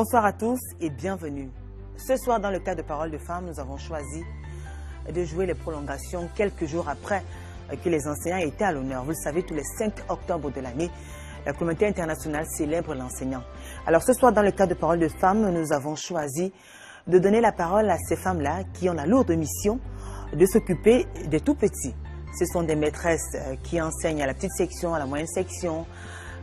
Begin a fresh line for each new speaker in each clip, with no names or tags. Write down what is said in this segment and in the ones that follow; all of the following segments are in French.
Bonsoir à tous et bienvenue. Ce soir, dans le cadre de Paroles de Femmes, nous avons choisi de jouer les prolongations quelques jours après que les enseignants étaient à l'honneur. Vous le savez, tous les 5 octobre de l'année, la communauté internationale célèbre l'enseignant. Alors ce soir, dans le cadre de Paroles de Femmes, nous avons choisi de donner la parole à ces femmes-là qui ont la lourde mission de s'occuper des tout-petits. Ce sont des maîtresses qui enseignent à la petite section, à la moyenne section,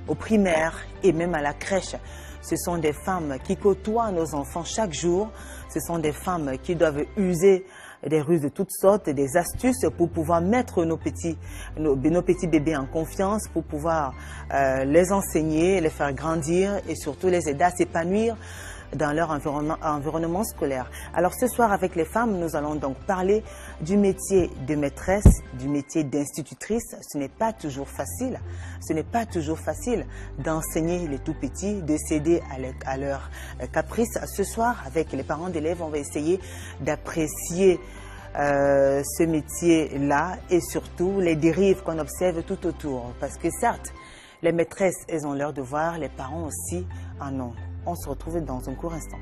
au primaire et même à la crèche. Ce sont des femmes qui côtoient nos enfants chaque jour. Ce sont des femmes qui doivent user des ruses de toutes sortes, des astuces pour pouvoir mettre nos petits bébés en confiance, pour pouvoir les enseigner, les faire grandir et surtout les aider à s'épanouir dans leur environnement scolaire. Alors ce soir avec les femmes, nous allons donc parler du métier de maîtresse, du métier d'institutrice. Ce n'est pas toujours facile. Ce n'est pas toujours facile d'enseigner les tout petits, de céder à leurs caprices. Ce soir, avec les parents d'élèves, on va essayer d'apprécier ce métier-là et surtout les dérives qu'on observe tout autour. Parce que certes, les maîtresses, elles ont leur devoir, les parents aussi en ont. On se retrouve dans un court instant.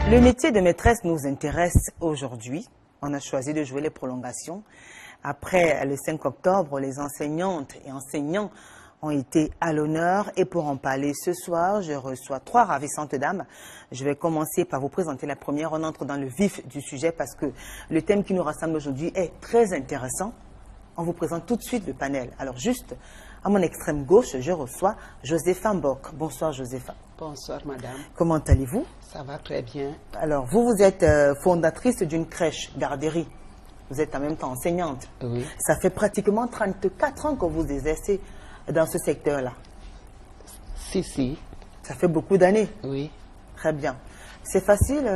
Le métier de maîtresse nous intéresse aujourd'hui. On a choisi de jouer les prolongations. Après le 5 octobre, les enseignantes et enseignants ont été à l'honneur. Et pour en parler ce soir, je reçois 3 ravissantes dames. Je vais commencer par vous présenter la première. On entre dans le vif du sujet parce que le thème qui nous rassemble aujourd'hui est très intéressant. On vous présente tout de suite le panel. Alors juste à mon extrême gauche, je reçois Josépha Mbok. Bonsoir Josépha.
Bonsoir madame.
Comment allez-vous?
Ça va très bien.
Alors vous êtes fondatrice d'une crèche, garderie. Vous êtes en même temps enseignante.
Oui.
Ça fait pratiquement 34 ans que vous exercez dans ce secteur-là.
Si.
Ça fait beaucoup d'années.
Oui.
Très bien. C'est facile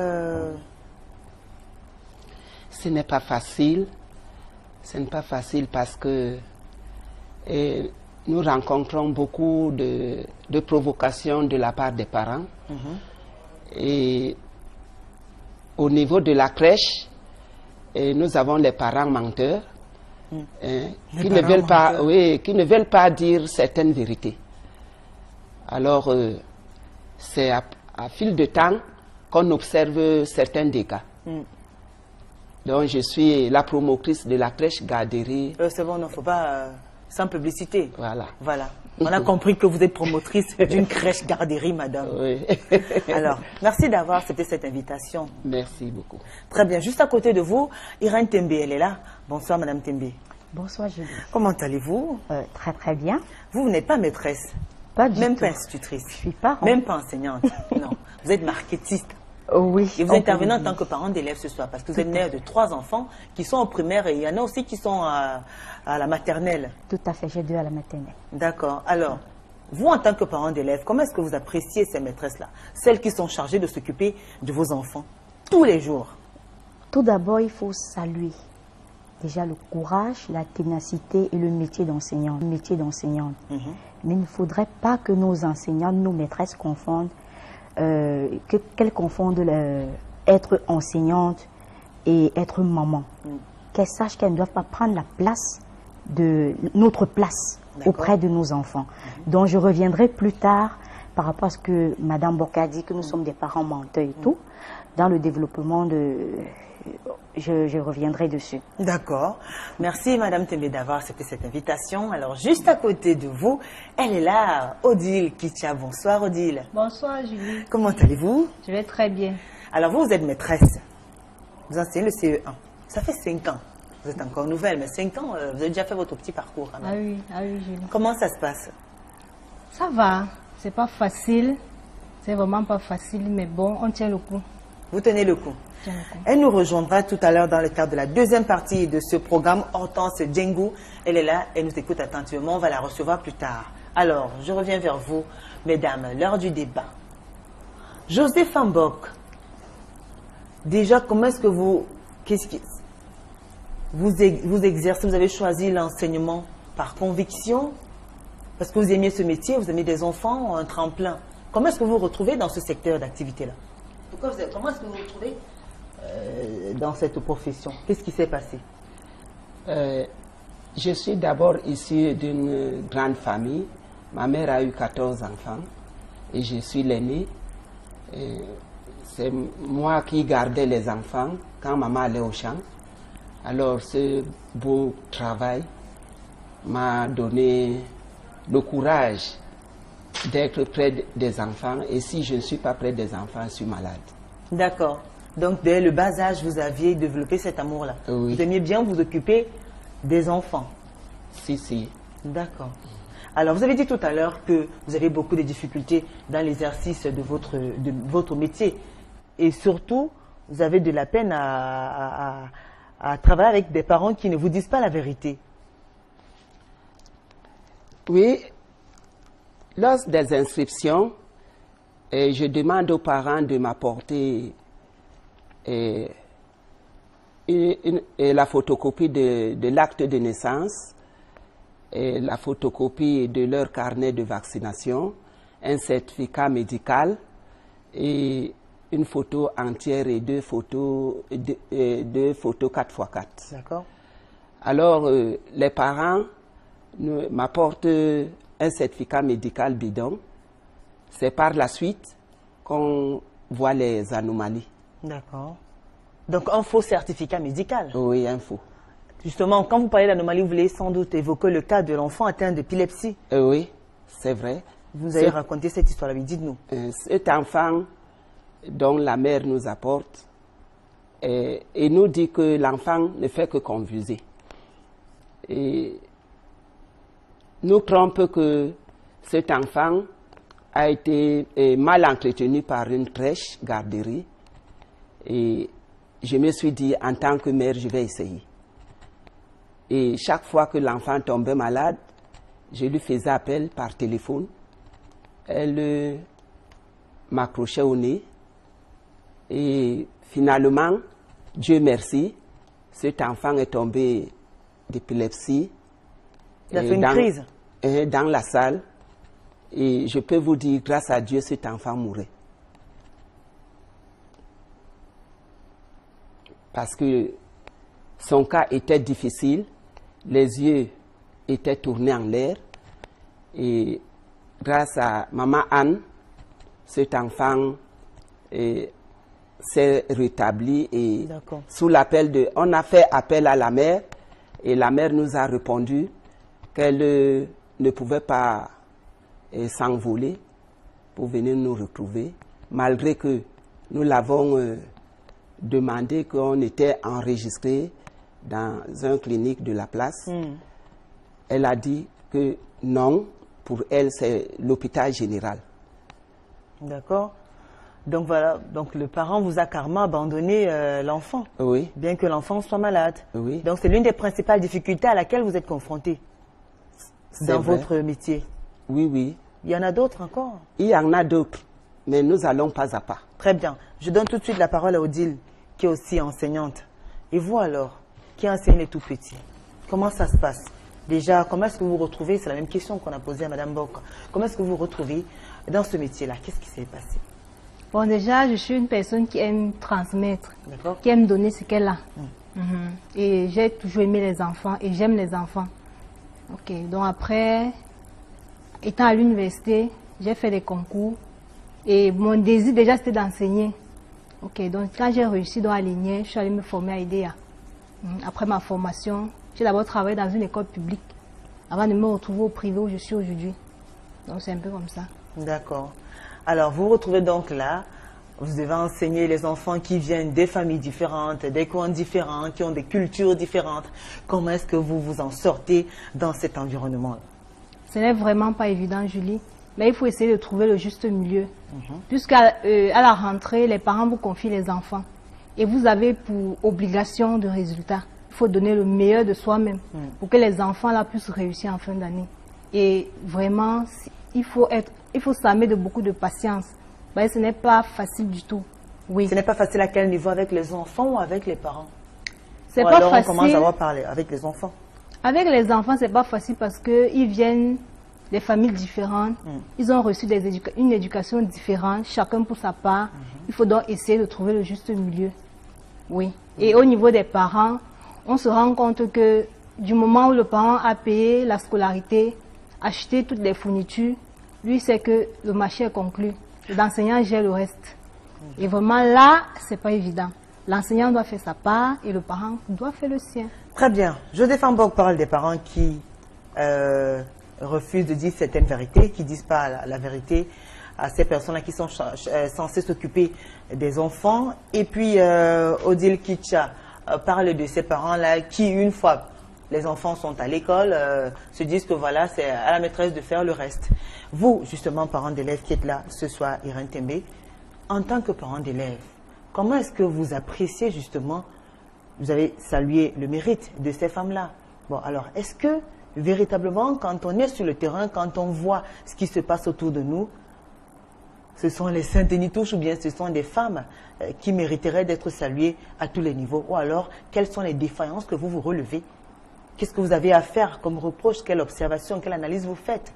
Ce n'est pas facile. Ce n'est pas facile parce que nous rencontrons beaucoup de provocations de la part des parents. Et au niveau de la crèche, nous avons les parents menteurs qui ne veulent pas dire certaines vérités. Alors, c'est à fil de temps qu'on observe certains dégâts. Donc, je suis la promotrice de la crèche garderie.
C'est bon, il ne faut pas sans publicité.
Voilà.
On a compris que vous êtes promotrice d'une crèche garderie, madame.
Oui.
Alors, merci d'avoir accepté cette invitation.
Merci beaucoup.
Très bien. Juste à côté de vous, Irène Tembe, elle est là. Bonsoir, madame Tembe.
Bonsoir, Julie.
Comment allez-vous?
Très bien.
Vous n'êtes pas maîtresse.
Pas du
même
tout.
Pas institutrice.
Je suis parent.
Même pas enseignante. Non. Vous êtes marketiste.
Oui.
Et vous intervenez en tant que parent d'élèves ce soir, parce que vous êtes mère de 3 enfants qui sont au primaire et il y en a aussi qui sont à la maternelle.
Tout à fait, j'ai 2 à la maternelle.
D'accord. Alors, vous en tant que parent d'élèves, comment est-ce que vous appréciez ces maîtresses-là? Celles qui sont chargées de s'occuper de vos enfants tous les jours.
Tout d'abord, il faut saluer déjà le courage, la ténacité et le métier d'enseignant. Mais il ne faudrait pas que nos enseignantes, nos maîtresses confondent qu'elles confondent être enseignante et être maman. Qu'elles sachent qu'elles ne doivent pas prendre la place notre place auprès de nos enfants. Donc je reviendrai plus tard par rapport à ce que Madame Mbok a dit, que nous sommes des parents menteurs et tout. Dans le développement je reviendrai dessus.
D'accord. Merci Madame Tembe d'avoir accepté cette invitation. Alors juste à côté de vous, elle est là, Odile Kitia. Bonsoir Odile.
Bonsoir Julie.
Comment allez-vous? Je
vais très bien.
Alors vous êtes maîtresse. Vous enseignez le CE1. Ça fait 5 ans. Vous êtes encore nouvelle, mais 5 ans, vous avez déjà fait votre petit parcours. Quand même.
Ah oui Julie.
Comment ça se passe?
Ça va. C'est pas facile. C'est vraiment pas facile, mais bon, on tient le coup.
Vous tenez le coup. Elle nous rejoindra tout à l'heure dans le cadre de la deuxième partie de ce programme, Hortense Djengou. Elle est là, elle nous écoute attentivement, on va la recevoir plus tard. Alors, je reviens vers vous, mesdames, l'heure du débat. Josépha Mbok, déjà, comment est-ce que vous exercez, vous avez choisi l'enseignement par conviction, parce que vous aimiez ce métier, vous aimez des enfants, un tremplin. Comment est-ce que vous vous retrouvez dans ce secteur d'activité-là? Comment est-ce que vous vous retrouvez dans cette profession? Qu'est-ce qui s'est passé?
Je suis d'abord issue d'une grande famille. Ma mère a eu 14 enfants et je suis l'aîné. C'est moi qui gardais les enfants quand maman allait au champ. Alors ce beau travail m'a donné le courage d'être près des enfants, et si je ne suis pas près des enfants, je suis malade.
D'accord. Donc dès le bas âge, vous aviez développé cet amour-là.
Oui.
Vous aimiez bien vous occuper des enfants.
Si.
D'accord. Alors vous avez dit tout à l'heure que vous avez beaucoup de difficultés dans l'exercice de votre métier. Et surtout, vous avez de la peine à travailler avec des parents qui ne vous disent pas la vérité.
Oui. Lors des inscriptions, je demande aux parents de m'apporter la photocopie de l'acte de naissance, la photocopie de leur carnet de vaccination, un certificat médical et une photo entière et deux photos 4x4.
D'accord.
Alors, les parents m'apportent un certificat médical bidon. C'est par la suite qu'on voit les anomalies.
D'accord. Donc un faux certificat médical.
Oui, un faux.
Justement, quand vous parlez d'anomalie, vous voulez sans doute évoquer le cas de l'enfant atteint d'épilepsie.
Oui, c'est vrai.
Vous avez raconté cette histoire-là, dites-nous.
Cet enfant dont la mère nous apporte et nous dit que l'enfant ne fait que confuser. Et nous trompe que cet enfant a été mal entretenu par une crèche, garderie. Et je me suis dit, en tant que mère, je vais essayer. Et chaque fois que l'enfant tombait malade, je lui faisais appel par téléphone. Elle m'accrochait au nez. Et finalement, Dieu merci, cet enfant est tombé d'épilepsie.
Il a fait une crise.
Dans la salle. Et je peux vous dire, grâce à Dieu, cet enfant mourait. Parce que son cas était difficile, les yeux étaient tournés en l'air. Et grâce à maman Anne, cet enfant s'est rétabli. Et sous l'appel on a fait appel à la mère, et la mère nous a répondu qu'elle ne pouvait pas s'envoler pour venir nous retrouver, malgré que nous l'avons demandé, qu'on était enregistré dans une clinique de la place. Elle a dit que non, pour elle c'est l'hôpital général. D'accord.
Donc voilà, donc le parent vous a carrément abandonné l'enfant.
Oui.
Bien que l'enfant soit malade.
Oui.
Donc c'est l'une des principales difficultés à laquelle vous êtes confronté dans votre métier.
Oui, oui.
Il y en a d'autres encore?
Il y en a d'autres, mais nous allons pas à pas.
Très bien. Je donne tout de suite la parole à Odile, qui est aussi enseignante. Et vous alors, qui enseigne les tout petits, comment ça se passe? Déjà, comment est-ce que vous vous retrouvez? C'est la même question qu'on a posée à Mme Bock. Comment est-ce que vous vous retrouvez dans ce métier-là? Qu'est-ce qui s'est passé?
Bon, déjà, je suis une personne qui aime transmettre, qui aime donner ce qu'elle a. Et j'ai toujours aimé les enfants et j'aime les enfants. Ok, donc après, étant à l'université, j'ai fait des concours et mon désir déjà c'était d'enseigner. Ok, donc quand j'ai réussi dans Aligné, je suis allée me former à IDEA. Après ma formation, j'ai d'abord travaillé dans une école publique avant de me retrouver au privé où je suis aujourd'hui. Donc c'est un peu comme ça.
D'accord. Alors vous vous retrouvez donc là, vous devez enseigner les enfants qui viennent des familles différentes, des coins différents, qui ont des cultures différentes. Comment est-ce que vous vous en sortez dans cet environnement-là?
Ce n'est vraiment pas évident, Julie, mais il faut essayer de trouver le juste milieu. Puisqu'à la rentrée, les parents vous confient les enfants et vous avez pour obligation de résultat. Il faut donner le meilleur de soi-même pour que les enfants là puissent réussir en fin d'année. Et vraiment, il faut s'armer de beaucoup de patience. Ben, ce n'est pas facile du tout. Oui.
Ce n'est pas facile à quel niveau? Avec les enfants ou avec les parents?
C'est pas facile.
On commence à avoir parlé avec les enfants.
Avec les enfants, c'est pas facile parce qu'ils viennent des familles différentes. Ils ont reçu une éducation différente, chacun pour sa part. Il faut donc essayer de trouver le juste milieu. Oui. Et au niveau des parents, on se rend compte que du moment où le parent a payé la scolarité, acheté toutes les fournitures, lui sait que le marché est conclu. L'enseignant gère le reste. Et vraiment là, c'est pas évident. L'enseignant doit faire sa part et le parent doit faire le sien.
Très bien. Je défends beaucoup parole des parents qui refusent de dire certaines vérités, qui ne disent pas la vérité à ces personnes-là qui sont censées s'occuper des enfants. Et puis, Odile Kitcha parle de ces parents-là qui, une fois les enfants sont à l'école, se disent que voilà, c'est à la maîtresse de faire le reste. Vous, justement, parents d'élèves qui êtes là ce soir, Irène Tembe, en tant que parent d'élèves, comment est-ce que vous appréciez justement, vous avez salué le mérite de ces femmes-là. Bon, alors, est-ce que véritablement, quand on est sur le terrain, quand on voit ce qui se passe autour de nous, ce sont les Saint-Denis-Touche ou bien ce sont des femmes qui mériteraient d'être saluées à tous les niveaux? Ou alors, quelles sont les défaillances que vous relevez? Qu'est-ce que vous avez à faire comme reproche? Quelle observation, quelle analyse vous faites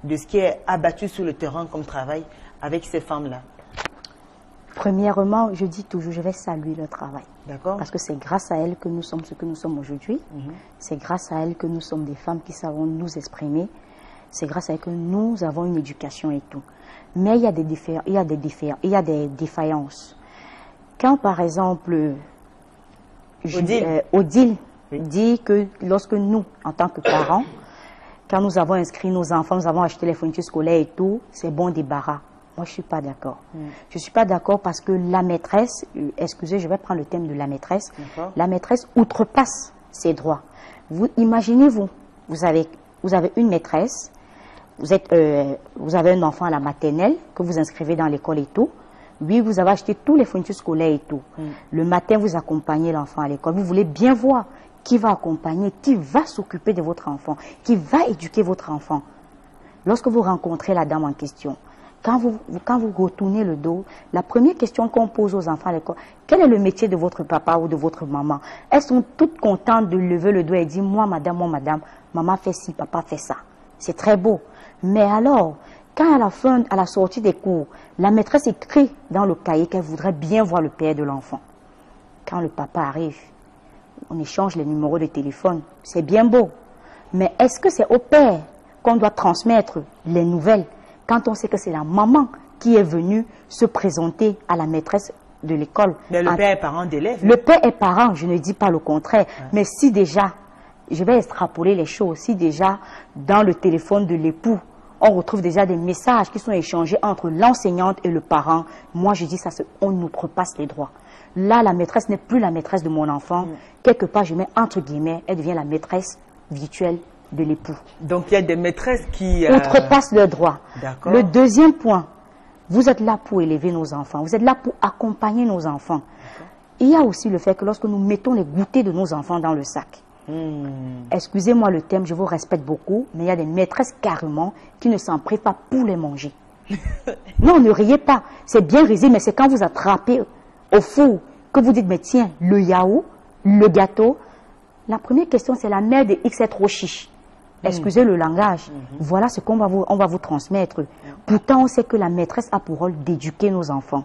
de ce qui est abattu sur le terrain comme travail avec ces femmes-là?
Premièrement, je dis toujours, je vais saluer leur travail.
D'accord.
Parce que c'est grâce à elles que nous sommes ce que nous sommes aujourd'hui. C'est grâce à elles que nous sommes des femmes qui savons nous exprimer. C'est grâce à elles que nous avons une éducation et tout. Mais il y a des défaillances. Quand, par exemple, Odile dit que lorsque nous, en tant que parents, quand nous avons inscrit nos enfants, nous avons acheté les fournitures scolaires et tout, c'est bon débarras. Moi, je ne suis pas d'accord. Je ne suis pas d'accord parce que la maîtresse, excusez, je vais prendre le thème de la maîtresse. La maîtresse outrepasse ses droits. Vous imaginez-vous, vous avez une maîtresse, vous avez un enfant à la maternelle que vous inscrivez dans l'école et tout. Oui, vous avez acheté tous les fournitures scolaires et tout. Le matin, vous accompagnez l'enfant à l'école. Vous voulez bien voir qui va accompagner, qui va s'occuper de votre enfant, qui va éduquer votre enfant. Lorsque vous rencontrez la dame en question, quand vous retournez le dos, la première question qu'on pose aux enfants à l'école, quel est le métier de votre papa ou de votre maman? Elles sont toutes contentes de lever le doigt et dire, moi madame, maman fait ci, papa fait ça. C'est très beau. Mais alors, quand à la sortie des cours, la maîtresse écrit dans le cahier qu'elle voudrait bien voir le père de l'enfant. Quand le papa arrive, on échange les numéros de téléphone. C'est bien beau. Mais est-ce que c'est au père qu'on doit transmettre les nouvelles quand on sait que c'est la maman qui est venue se présenter à la maîtresse de l'école?
Mais le père est parent d'élève.
Le père est parent, je ne dis pas le contraire. Ouais. Mais si déjà, je vais extrapoler les choses, si déjà dans le téléphone de l'époux, on retrouve déjà des messages qui sont échangés entre l'enseignante et le parent, moi je dis ça, on outrepasse les droits. Là, la maîtresse n'est plus la maîtresse de mon enfant. Quelque part, je mets entre guillemets, elle devient la maîtresse virtuelle de l'époux.
Donc, il y a des maîtresses qui
outrepassent leurs droits.
D'accord.
Le deuxième point, vous êtes là pour élever nos enfants. Vous êtes là pour accompagner nos enfants. Il y a aussi le fait que lorsque nous mettons les goûters de nos enfants dans le sac, excusez-moi le thème, je vous respecte beaucoup, mais il y a des maîtresses carrément qui ne s'en privent pas pour les manger. Non, ne riez pas. C'est bien risé, mais c'est quand vous attrapez au four que vous dites, mais tiens, le yaourt, le gâteau. La première question, c'est la mère de X est trop chiche. Excusez le langage. Voilà ce qu'on va vous transmettre. Pourtant, on sait que la maîtresse a pour rôle d'éduquer nos enfants.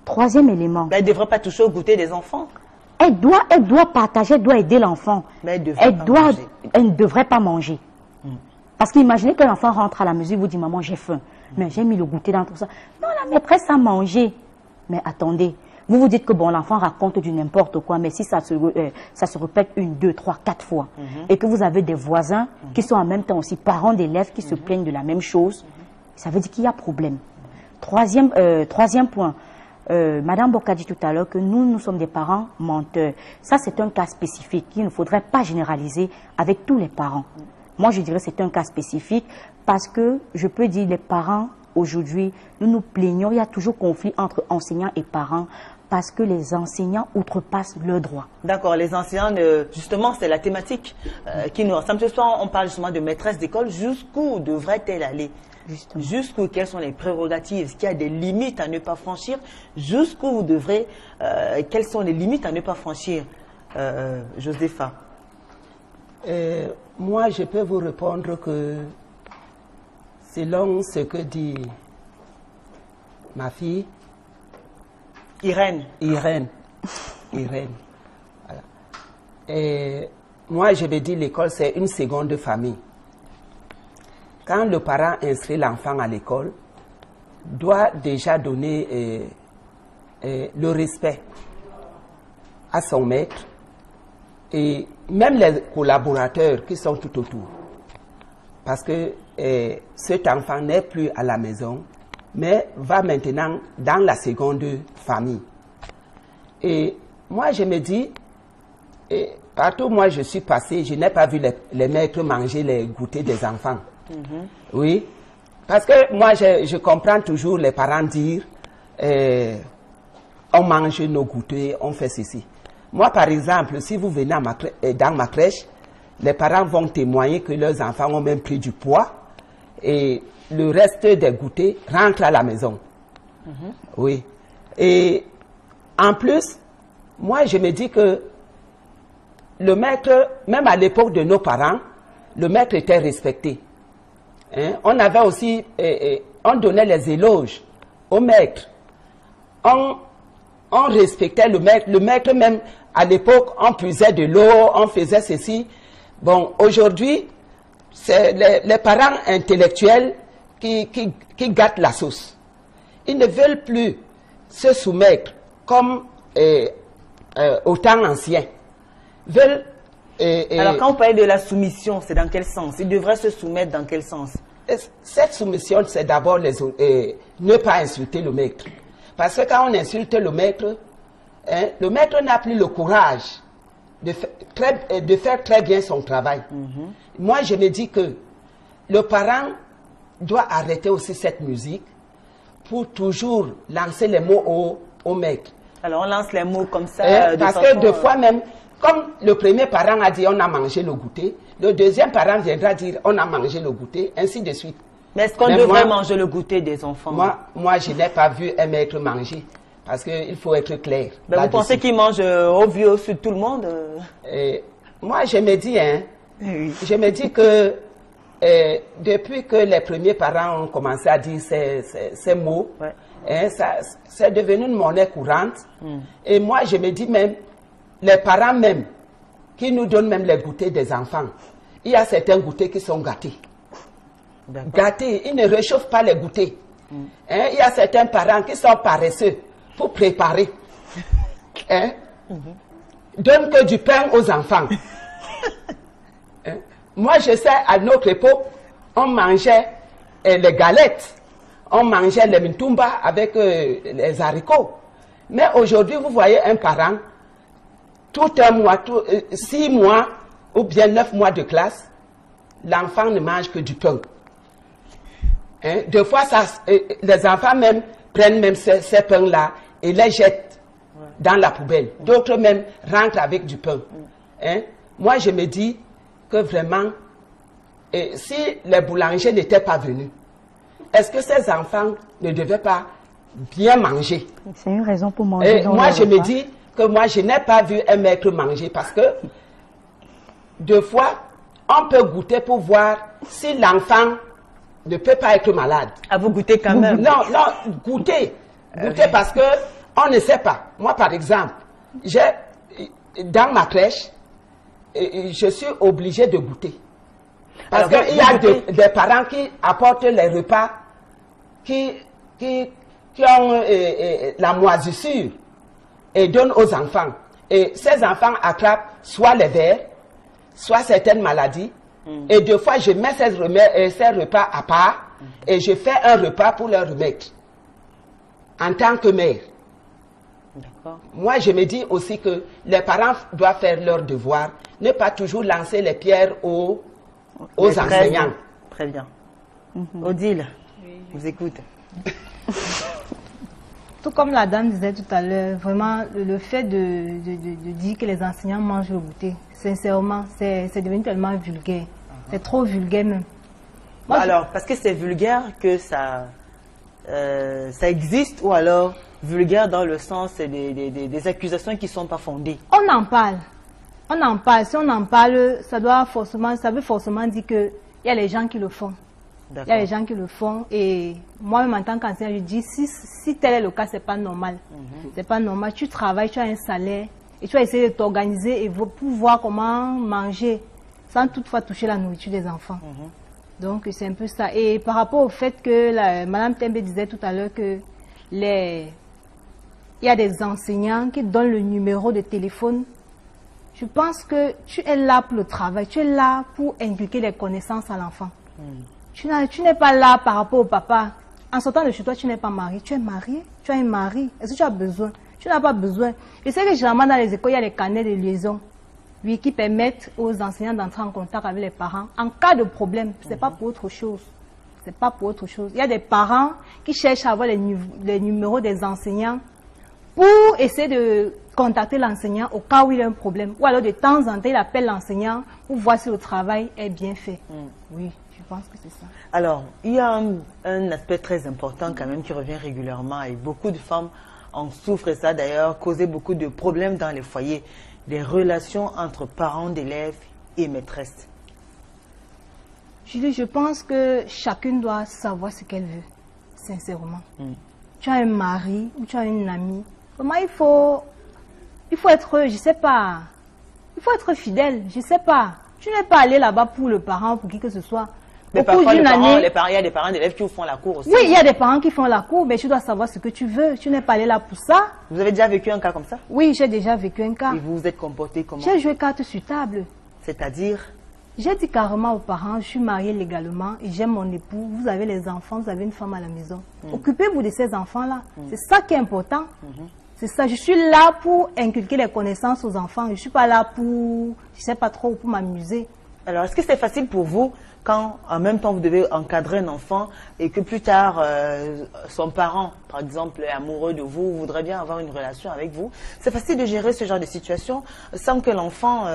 Troisième élément.
Elle ne devrait pas toucher au goûter des enfants.
Elle doit partager, elle doit aider l'enfant.
Mais elle
ne devrait pas manger. Parce qu'imaginez que l'enfant rentre à la maison, vous dit, maman, j'ai faim. Mais j'ai mis le goûter dans tout ça. Non, la maîtresse a mangé. Mais attendez, vous vous dites que bon, l'enfant raconte du n'importe quoi, mais si ça se répète 1, 2, 3, 4 fois, et que vous avez des voisins qui sont en même temps aussi parents d'élèves qui se plaignent de la même chose, ça veut dire qu'il y a problème. Troisième point, Madame Boka dit tout à l'heure que nous sommes des parents menteurs. Ça, c'est un cas spécifique qu'il ne faudrait pas généraliser avec tous les parents. Moi, je dirais que c'est un cas spécifique parce que je peux dire les parents, aujourd'hui, nous nous plaignons, il y a toujours conflit entre enseignants et parents parce que les enseignants outrepassent leurs droits. D'accord,
les enseignants, justement, c'est la thématique qui nous ressemble. Ce soir, on parle justement de maîtresse d'école. Jusqu'où devrait-elle aller? Jusqu'où, quelles sont les prérogatives? Est-ce qu'il y a des limites à ne pas franchir? Jusqu'où vous devrez, quelles sont les limites à ne pas franchir, Josepha?
Moi, je peux vous répondre que selon ce que dit ma fille, Irène. Voilà. Et moi, je vais dire l'école, c'est une seconde famille. Quand le parent inscrit l'enfant à l'école, doit déjà donner le respect à son maître et même les collaborateurs qui sont tout autour. Parce que cet enfant n'est plus à la maison, mais va maintenant dans la seconde famille. Et moi, je me dis, partout où moi je suis passé, je n'ai pas vu les maîtres manger les goûters des enfants. Oui, parce que moi, je comprends toujours les parents dire, on mange nos goûters, on fait ceci. Moi, par exemple, si vous venez dans ma crèche, les parents vont témoigner que leurs enfants ont même pris du poids et le reste des goûters rentre à la maison. Oui. Et en plus, moi, je me dis que le maître, même à l'époque de nos parents, le maître était respecté. Hein? On avait aussi, on donnait les éloges au maître. On respectait le maître. Le maître même, à l'époque, on puisait de l'eau, on faisait ceci. Bon, aujourd'hui, c'est les parents intellectuels qui gâtent la sauce. Ils ne veulent plus se soumettre comme au temps ancien.
Alors, quand on parle de la soumission, c'est dans quel sens? Ils devraient se soumettre dans quel sens?
Cette soumission, c'est d'abord ne pas insulter le maître. Parce que quand on insulte le maître n'a plus le courage de faire très bien son travail. Moi, je me dis que le parent doit arrêter aussi cette musique pour toujours lancer les mots au maître.
Alors, on lance les mots comme ça.
Parce que deux fois même, comme le premier parent a dit on a mangé le goûter, le deuxième parent viendra dire on a mangé le goûter, ainsi de suite.
Mais est-ce qu'on devrait manger le goûter des enfants?
Moi, je n'ai pas vu un maître manger. Parce qu'il faut être clair.
Ben vous pensez qu'il mange au vieux sur tout le monde?
Moi, je me dis, je me dis que depuis que les premiers parents ont commencé à dire ces mots, c'est devenu une monnaie courante. Et moi, je me dis même, les parents même, qui nous donnent même les goûters des enfants, il y a certains goûters qui sont gâtés. Gâtés, ils ne réchauffent pas les goûters. Il y a certains parents qui sont paresseux pour préparer. Donne que du pain aux enfants. Moi, je sais, à notre époque, on mangeait les galettes, on mangeait les mintumba avec les haricots. Mais aujourd'hui, vous voyez un parent, tout un mois, 6 mois ou bien 9 mois de classe, l'enfant ne mange que du pain. Des fois, les enfants même prennent même ces pains-là et les jettent dans la poubelle. D'autres même rentrent avec du pain. Moi, je me dis que vraiment, si les boulangers n'étaient pas venus, est-ce que ces enfants ne devaient pas bien manger?
C'est une raison pour manger.
Moi, je me dis que moi, je n'ai pas vu un maître manger parce que, deux fois, on peut goûter pour voir si l'enfant ne peut pas être malade.
À vous goûter quand même?
Non, goûter. Goûter parce que on ne sait pas. Moi, par exemple, dans ma crèche, je suis obligé de goûter. Parce qu'il y a des parents qui apportent les repas qui ont la moisissure et donnent aux enfants. Et ces enfants attrapent soit les vers, soit certaines maladies. Et deux fois, je mets ces repas à part et je fais un repas pour leur remettre. En tant que mère. Moi, je me dis aussi que les parents doivent faire leur devoir, ne pas toujours lancer les pierres aux enseignants.
Très bien. Odile, vous écoute.
Tout comme la dame disait tout à l'heure, vraiment, le fait de dire que les enseignants mangent le goûter, sincèrement, c'est devenu tellement vulgaire. C'est trop vulgaire même. Moi,
alors, parce que c'est vulgaire que ça existe, ou alors vulgaire dans le sens des accusations qui ne sont pas fondées?
On en parle. On en parle. Si on en parle, ça veut forcément dire qu'il y a les gens qui le font. Il y a les gens qui le font. Et moi-même, en tant qu'enseignant, je dis, si tel est le cas, ce n'est pas normal. C'est pas normal. Tu travailles, tu as un salaire. Et tu vas essayer de t'organiser et pour voir comment manger sans toutefois toucher la nourriture des enfants. Donc c'est un peu ça. Et par rapport au fait que Madame Tembe disait tout à l'heure que il y a des enseignants qui donnent le numéro de téléphone. Je pense que tu es là pour le travail, tu es là pour inculquer les connaissances à l'enfant. Tu n'es pas là par rapport au papa. En sortant de chez toi, tu n'es pas marié. Tu es marié, tu as un mari. Est-ce que tu as besoin? Tu n'as pas besoin. Je sais que généralement dans les écoles, il y a les carnets de liaison, oui, qui permettent aux enseignants d'entrer en contact avec les parents en cas de problème. Ce n'est pas pour autre chose. C'est pas pour autre chose. Il y a des parents qui cherchent à avoir les numéros des enseignants pour essayer de contacter l'enseignant au cas où il y a un problème. Ou alors de temps en temps, il appelle l'enseignant pour voir si le travail est bien fait. Oui, je pense que c'est ça.
Alors, il y a un aspect très important quand même qui revient régulièrement et beaucoup de femmes en souffrent, et ça d'ailleurs causait beaucoup de problèmes dans les foyers, des relations entre parents d'élèves et maîtresses.
Julie, je pense que chacune doit savoir ce qu'elle veut, sincèrement. Tu as un mari ou tu as une amie, vraiment il faut être, je sais pas, il faut être fidèle, je sais pas. Tu n'es pas allé là-bas pour le parent, pour qui que ce soit.
Mais parfois, il y a des parents d'élèves qui font la cour aussi.
Oui, il y a des parents qui font la cour, mais tu dois savoir ce que tu veux. Tu n'es pas allé là pour ça.
Vous avez déjà vécu un cas comme ça?
Oui, j'ai déjà vécu un cas.
Et vous vous êtes comporté comment?
J'ai joué carte sur table.
C'est-à-dire?
J'ai dit carrément aux parents, je suis mariée légalement et j'aime mon époux. Vous avez les enfants, vous avez une femme à la maison. Occupez-vous de ces enfants-là. C'est ça qui est important. C'est ça. Je suis là pour inculquer les connaissances aux enfants. Je ne suis pas là pour, je sais pas trop, pour m'amuser.
Alors, est-ce que c'est facile pour vous quand, en même temps, vous devez encadrer un enfant et que plus tard, son parent, par exemple, est amoureux de vous, voudrait bien avoir une relation avec vous? C'est facile de gérer ce genre de situation sans que l'enfant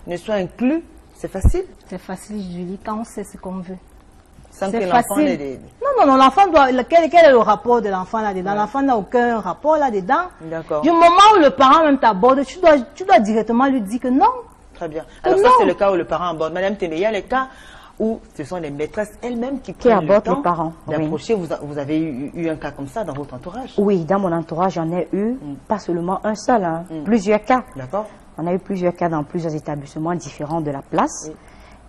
ne soit inclus? C'est facile? C'est
facile, Julie, quand on sait ce qu'on veut.
Sans que l'enfant n'ait...
Non, l'enfant doit... Quel est le rapport de l'enfant là-dedans? L'enfant n'a aucun rapport là-dedans.
D'accord.
Du moment où le parent même t'aborde, tu dois directement lui dire que non.
Très bien. Alors ça, c'est le cas où le parent aborde. Madame Tembe, il y a les cas où ce sont les maîtresses elles-mêmes qui prennent le temps d'approcher. Vous avez eu un cas comme ça dans votre entourage?
Oui, dans mon entourage, j'en ai eu, pas seulement un seul, plusieurs cas.
D'accord.
On a eu plusieurs cas dans plusieurs établissements différents de la place.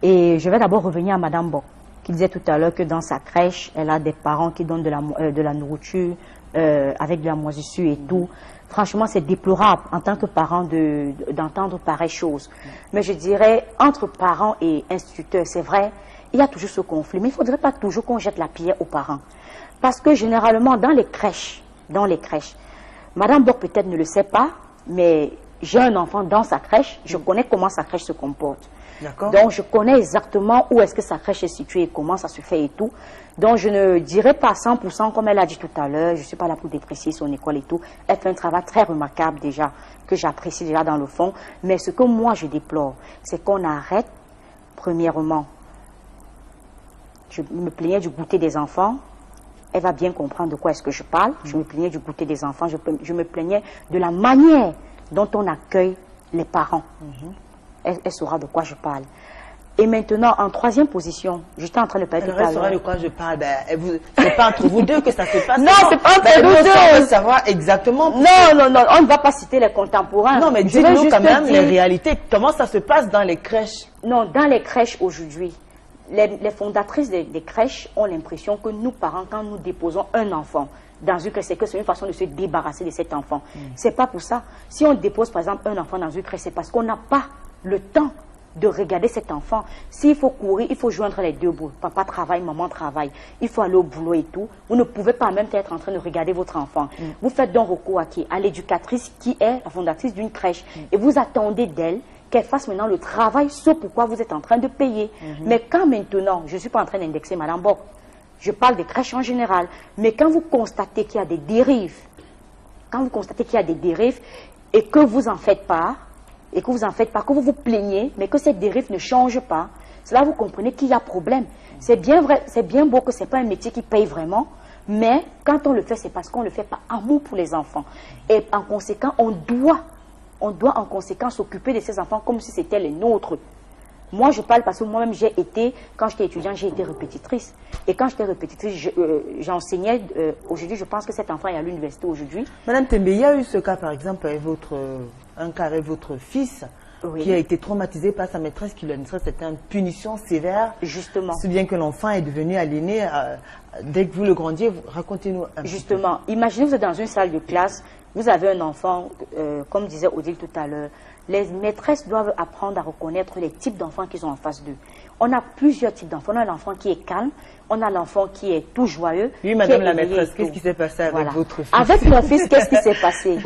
Et je vais d'abord revenir à Madame Bock, qui disait tout à l'heure que dans sa crèche, elle a des parents qui donnent de la nourriture avec de la moisissure et tout. Franchement, c'est déplorable en tant que parent d'entendre pareille chose. Mais je dirais, entre parents et instituteurs, c'est vrai, il y a toujours ce conflit. Mais il ne faudrait pas toujours qu'on jette la pierre aux parents. Parce que généralement, dans les crèches, Madame Bock peut-être ne le sait pas, mais j'ai un enfant dans sa crèche, je connais comment sa crèche se comporte. Donc, je connais exactement où est-ce que sa crèche est située et comment ça se fait et tout. Donc, je ne dirais pas 100% comme elle a dit tout à l'heure. Je ne suis pas là pour déprécier son école et tout. Elle fait un travail très remarquable déjà, que j'apprécie déjà dans le fond. Mais ce que moi, je déplore, c'est qu'on arrête, premièrement, je me plaignais du goûter des enfants. Elle va bien comprendre de quoi est-ce que je parle. Je me plaignais du goûter des enfants. Je me plaignais de la manière dont on accueille les parents. Elle saura de quoi je parle. Et maintenant, en troisième position, j'étais en train de parler tout à l'heure.
Elle saura de quoi je parle. C'est pas entre vous deux que ça se passe.
Non, c'est pas entre nous deux.
On veut savoir exactement.
Non, on ne va pas citer les contemporains.
Non, mais dis-nous quand même les réalités. Comment ça se passe dans les crèches?
Non, dans les crèches aujourd'hui, les fondatrices des crèches ont l'impression que nous, parents, quand nous déposons un enfant dans une crèche, c'est une façon de se débarrasser de cet enfant. C'est pas pour ça. Si on dépose, par exemple, un enfant dans une crèche, c'est parce qu'on n'a pas le temps de regarder cet enfant. S'il faut courir, il faut joindre les deux bouts. Papa travaille, maman travaille. Il faut aller au boulot et tout. Vous ne pouvez pas même être en train de regarder votre enfant. Vous faites donc recours à qui? À l'éducatrice qui est la fondatrice d'une crèche. Et vous attendez d'elle qu'elle fasse maintenant le travail, ce pourquoi vous êtes en train de payer. Mais quand maintenant, je ne suis pas en train d'indexer Madame Bock, je parle des crèches en général, mais quand vous constatez qu'il y a des dérives, et que vous en faites part, que vous vous plaignez, mais que cette dérive ne change pas, c'est là que vous comprenez qu'il y a problème. C'est bien vrai, c'est bien beau que ce n'est pas un métier qui paye vraiment, mais quand on le fait, c'est parce qu'on le fait par amour pour les enfants. Et en conséquent, on doit en conséquence s'occuper de ces enfants comme si c'était les nôtres. Moi, je parle parce que moi-même, quand j'étais étudiante, j'ai été répétitrice. Et quand j'étais répétitrice, j'enseignais. Aujourd'hui, je pense que cet enfant est à l'université aujourd'hui.
Madame Tembe, il y a eu ce cas, par exemple, avec votre un cas avec votre fils
Oui.
qui a été traumatisé par sa maîtresse, qui lui a dit que c'était une punition sévère.
Justement.
Si bien que l'enfant est devenu aliéné. Dès que vous le grandiez, racontez-nous un peu.
Justement, imaginez vous êtes dans une salle de classe, vous avez un enfant, comme disait Odile tout à l'heure, les maîtresses doivent apprendre à reconnaître les types d'enfants qu'ils ont en face d'eux. On a plusieurs types d'enfants. On a l'enfant qui est calme, on a l'enfant qui est tout joyeux.
Oui, madame la maîtresse, qu'est-ce qui s'est passé avec votre fils?
Avec mon fils, qu'est-ce qui s'est passé?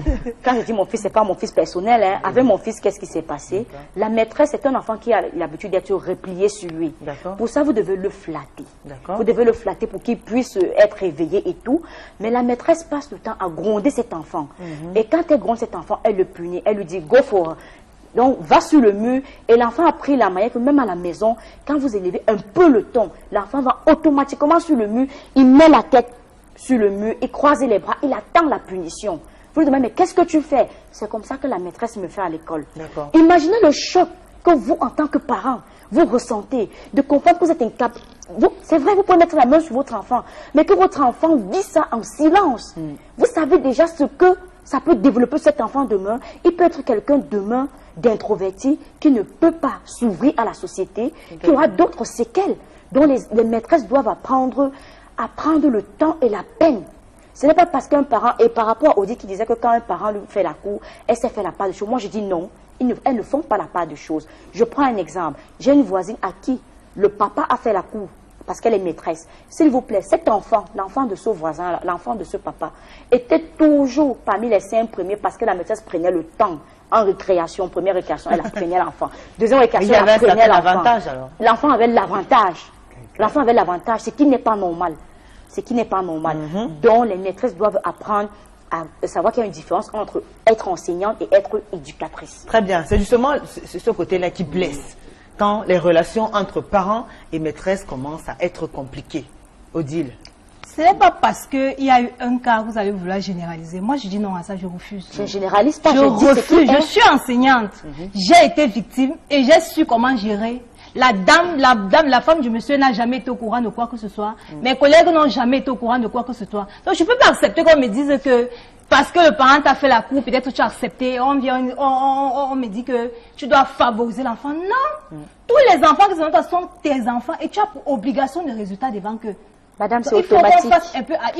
Quand je dis mon fils, c'est pas mon fils personnel. Hein. Avec mon fils, qu'est-ce qui s'est passé? La maîtresse est un enfant qui a l'habitude d'être replié sur lui. Pour ça, vous devez le flatter. Vous devez le flatter pour qu'il puisse être éveillé et tout. Mais la maîtresse passe le temps à gronder cet enfant. Et quand elle gronde cet enfant, elle le punit. Elle lui dit, go for it. Donc, va sur le mur, et l'enfant a pris la manière que même à la maison, quand vous élevez un peu le ton, l'enfant va automatiquement sur le mur, il met la tête sur le mur, il croise les bras, il attend la punition. Vous lui demandez, mais qu'est-ce que tu fais? C'est comme ça que la maîtresse me fait à l'école. Imaginez le choc que vous, en tant que parent, vous ressentez, de comprendre que vous êtes incapable. C'est vrai, vous pouvez mettre la main sur votre enfant, mais que votre enfant vit ça en silence. Vous savez déjà ce que ça peut développer cet enfant demain. Il peut être quelqu'un demain d'introverti qui ne peut pas s'ouvrir à la société, qui aura d'autres séquelles dont les maîtresses doivent apprendre le temps et la peine. Ce n'est pas parce qu'un parent, et par rapport à Odile qui disait que quand un parent lui fait la cour, elle sait faire la part de choses. Moi je dis non, elles ne font pas la part de choses. Je prends un exemple. J'ai une voisine à qui le papa a fait la cour parce qu'elle est maîtresse. S'il vous plaît, cet enfant, l'enfant de ce voisin, l'enfant de ce papa, était toujours parmi les 5 premiers parce que la maîtresse prenait le temps. En récréation, première récréation, elle apprenait l'enfant. Deuxième récréation, elle apprenait l'enfant. L'enfant avait l'avantage. L'enfant avait l'avantage, ce qui n'est pas normal. Ce qui n'est pas normal. Donc, les maîtresses doivent apprendre à savoir qu'il y a une différence entre être enseignante et être éducatrice.
Très bien. C'est justement ce côté-là qui blesse. Quand les relations entre parents et maîtresses commencent à être compliquées. Odile.
Ce n'est pas parce qu'il y a eu un cas que vous allez vouloir généraliser. Moi, je dis non à ça, je refuse.
Je ne généralise pas,
je refuse. Je suis enseignante. J'ai été victime et j'ai su comment gérer. La femme du monsieur n'a jamais été au courant de quoi que ce soit. Mes collègues n'ont jamais été au courant de quoi que ce soit. Donc, je ne peux pas accepter qu'on me dise que parce que le parent t'a fait la cour, peut-être tu as accepté, on me dit que tu dois favoriser l'enfant. Non. Tous les enfants qui sont sont tes enfants et tu as pour obligation de résultat devant eux.
Madame, c'est automatique.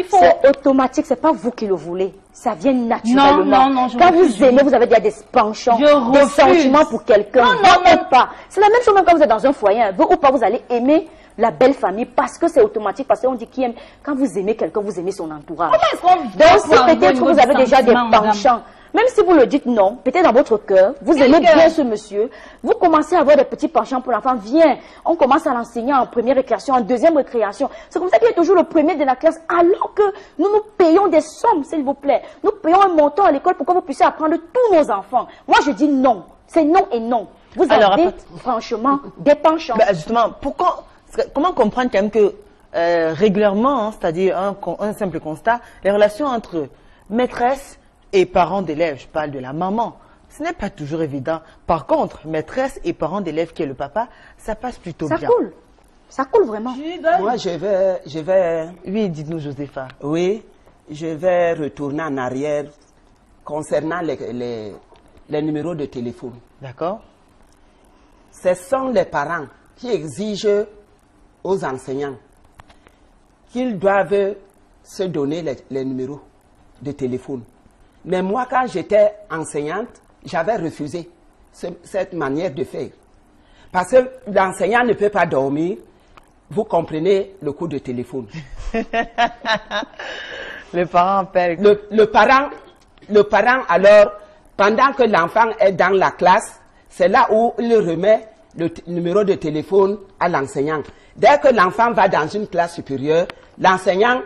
C'est automatique, c'est pas vous qui le voulez. Ça vient naturellement.
Non,
quand vous aimez, vous avez déjà des penchants, des sentiments pour quelqu'un. Non, pas. C'est la même chose même quand vous êtes dans un foyer. Vous ou pas, vous allez aimer la belle famille parce que c'est automatique. Parce qu'on dit qui aime. Quand vous aimez quelqu'un, vous aimez son entourage. Donc, si peut-être vous avez déjà des penchants, même si vous le dites non, peut-être dans votre cœur, vous aimez bien ce monsieur, vous commencez à avoir des petits penchants pour l'enfant. Viens, on commence à l'enseigner en première récréation, en deuxième récréation. C'est comme ça qu'il est toujours le premier de la classe, alors que nous payons des sommes, s'il vous plaît. Nous payons un montant à l'école pour que vous puissiez apprendre tous nos enfants. Moi, je dis non. C'est non et non. Vous avez franchement des penchants.
Justement, comment comprendre quand même que régulièrement, c'est-à-dire un simple constat, les relations entre maîtresse et parents d'élèves, je parle de la maman, ce n'est pas toujours évident. Par contre, maîtresse et parents d'élèves qui est le papa, ça passe plutôt bien.
Ça coule vraiment.
Moi, je vais...
Oui, dites-nous, Josépha.
Oui, je vais retourner en arrière concernant les numéros de téléphone.
D'accord.
Ce sont les parents qui exigent aux enseignants qu'ils doivent se donner les numéros de téléphone. Mais moi, quand j'étais enseignante, j'avais refusé cette manière de faire. Parce que l'enseignant ne peut pas dormir. Vous comprenez le coup de téléphone.
Le parent appelle.
Le parent, alors, pendant que l'enfant est dans la classe, c'est là où il remet le numéro de téléphone à l'enseignant. Dès que l'enfant va dans une classe supérieure, l'enseignant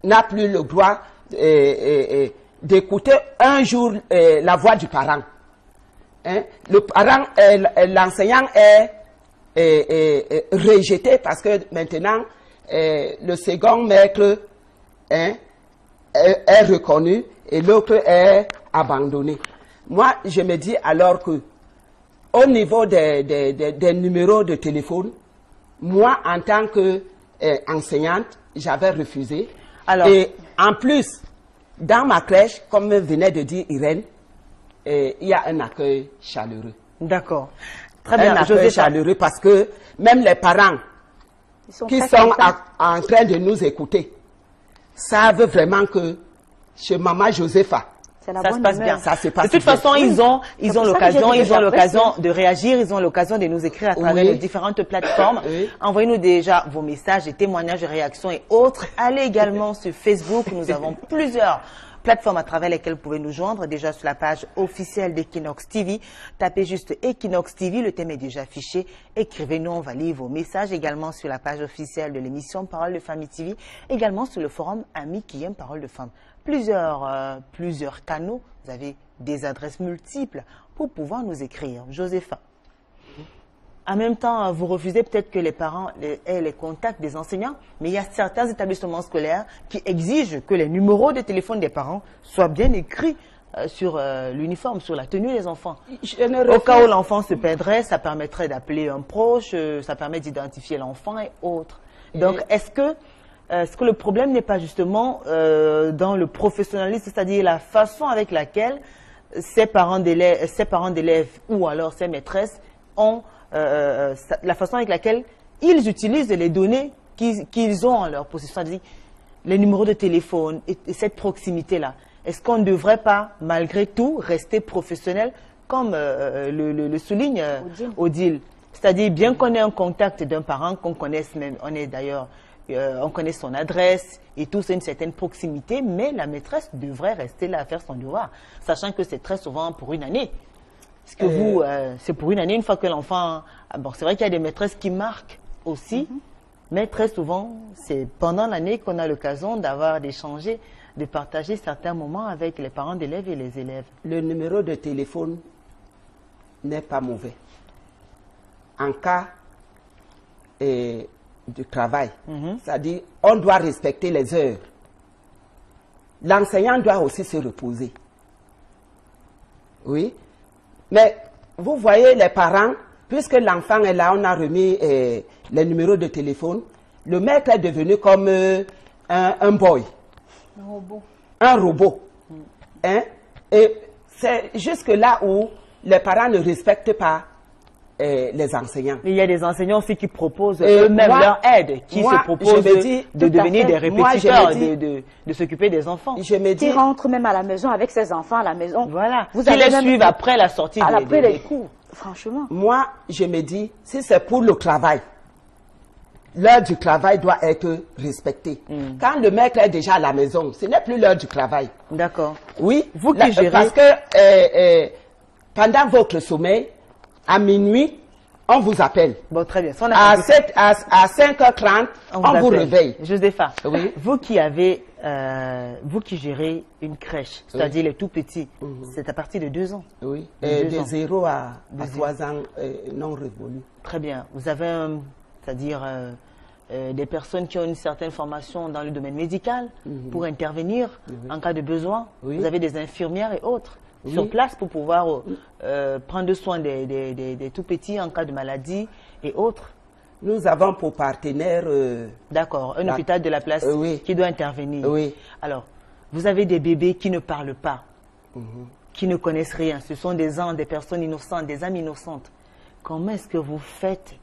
n'a plus le droit d'écouter un jour la voix du parent. Hein? L'enseignant est rejeté parce que maintenant le second maître est reconnu et l'autre est abandonné. Moi, je me dis alors que au niveau des numéros de téléphone, moi, en tant qu'enseignante, j'avais refusé. Alors, et en plus, dans ma crèche, comme venait de dire Irène, il y a un accueil chaleureux.
D'accord. Très bien,
un accueil chaleureux parce que même les parents qui sont en train de nous écouter savent vraiment que chez Maman Josepha,
ça se passe bien.
Ça se passe
de toute façon, ils ont l'occasion de réagir, ils ont l'occasion de nous écrire à travers les différentes plateformes. Envoyez-nous déjà vos messages, des témoignages, des réactions et autres. Allez également sur Facebook, nous avons plusieurs plateformes à travers lesquelles vous pouvez nous joindre. Déjà sur la page officielle d'Equinox TV, tapez juste Equinox TV, le thème est déjà affiché. Écrivez-nous, on va lire vos messages. Également sur la page officielle de l'émission Parole de Famille TV, également sur le forum Amis qui aiment Parole de Femmes. Plusieurs canaux, vous avez des adresses multiples pour pouvoir nous écrire. Josepha, en même temps, vous refusez peut-être que les parents aient les contacts des enseignants, mais il y a certains établissements scolaires qui exigent que les numéros de téléphone des parents soient bien écrits sur l'uniforme, sur la tenue des enfants. Au cas où l'enfant se perdrait, ça permettrait d'appeler un proche, ça permet d'identifier l'enfant et autres. Donc, est-ce que le problème n'est pas justement dans le professionnalisme, c'est-à-dire la façon avec laquelle ces parents d'élèves ou alors ces maîtresses ont la façon avec laquelle ils utilisent les données qu'ils ont en leur possession, c'est-à-dire les numéros de téléphone et cette proximité-là. Est-ce qu'on ne devrait pas, malgré tout, rester professionnel comme le souligne Odile? C'est-à-dire, bien qu'on ait un contact d'un parent, qu'on connaisse même, on connaît son adresse et tout, c'est une certaine proximité, mais la maîtresse devrait rester là à faire son devoir, sachant que c'est très souvent pour une année. Est-ce que vous, c'est pour une année, une fois que l'enfant... Bon, c'est vrai qu'il y a des maîtresses qui marquent aussi, mais très souvent, c'est pendant l'année qu'on a l'occasion d'échanger, de partager certains moments avec les parents d'élèves et les élèves.
Le numéro de téléphone n'est pas mauvais. En cas du travail, c'est-à-dire on doit respecter les heures. L'enseignant doit aussi se reposer. Oui. Mais vous voyez les parents, puisque l'enfant est là, on a remis les numéros de téléphone, le maître est devenu comme un boy.
Un robot.
Un robot. Hein? Et c'est jusque là où les parents ne respectent pas les enseignants.
Il y a des enseignants aussi qui proposent eux-mêmes leur aide, qui se proposent de devenir des répétiteurs, de s'occuper des enfants.
Qui rentrent même à la maison avec ses enfants à la maison.
Voilà. Qui les suivent après la sortie des cours.
Franchement.
Moi, je me dis, si c'est pour le travail, l'heure du travail doit être respectée. Quand le maître est déjà à la maison, ce n'est plus l'heure du travail.
D'accord.
Oui.
Vous qui gérez.
Parce que pendant votre sommeil, à minuit, on vous appelle.
Bon, très bien.
À 5h30, on vous réveille.
Josepha,
oui.
vous qui gérez une crèche, c'est-à-dire les tout petits, c'est à partir de 2 ans.
Oui, de 0 à 3 ans non révolus.
Très bien. Vous avez c'est-à-dire des personnes qui ont une certaine formation dans le domaine médical pour intervenir en cas de besoin. Vous avez des infirmières et autres sur place pour pouvoir prendre soin des tout petits en cas de maladie et autres.
Nous avons pour partenaire...
D'accord, un hôpital de la place qui doit intervenir.
Oui.
Alors, vous avez des bébés qui ne parlent pas, qui ne connaissent rien. Ce sont des personnes innocentes, des âmes innocentes. Comment est-ce que vous faites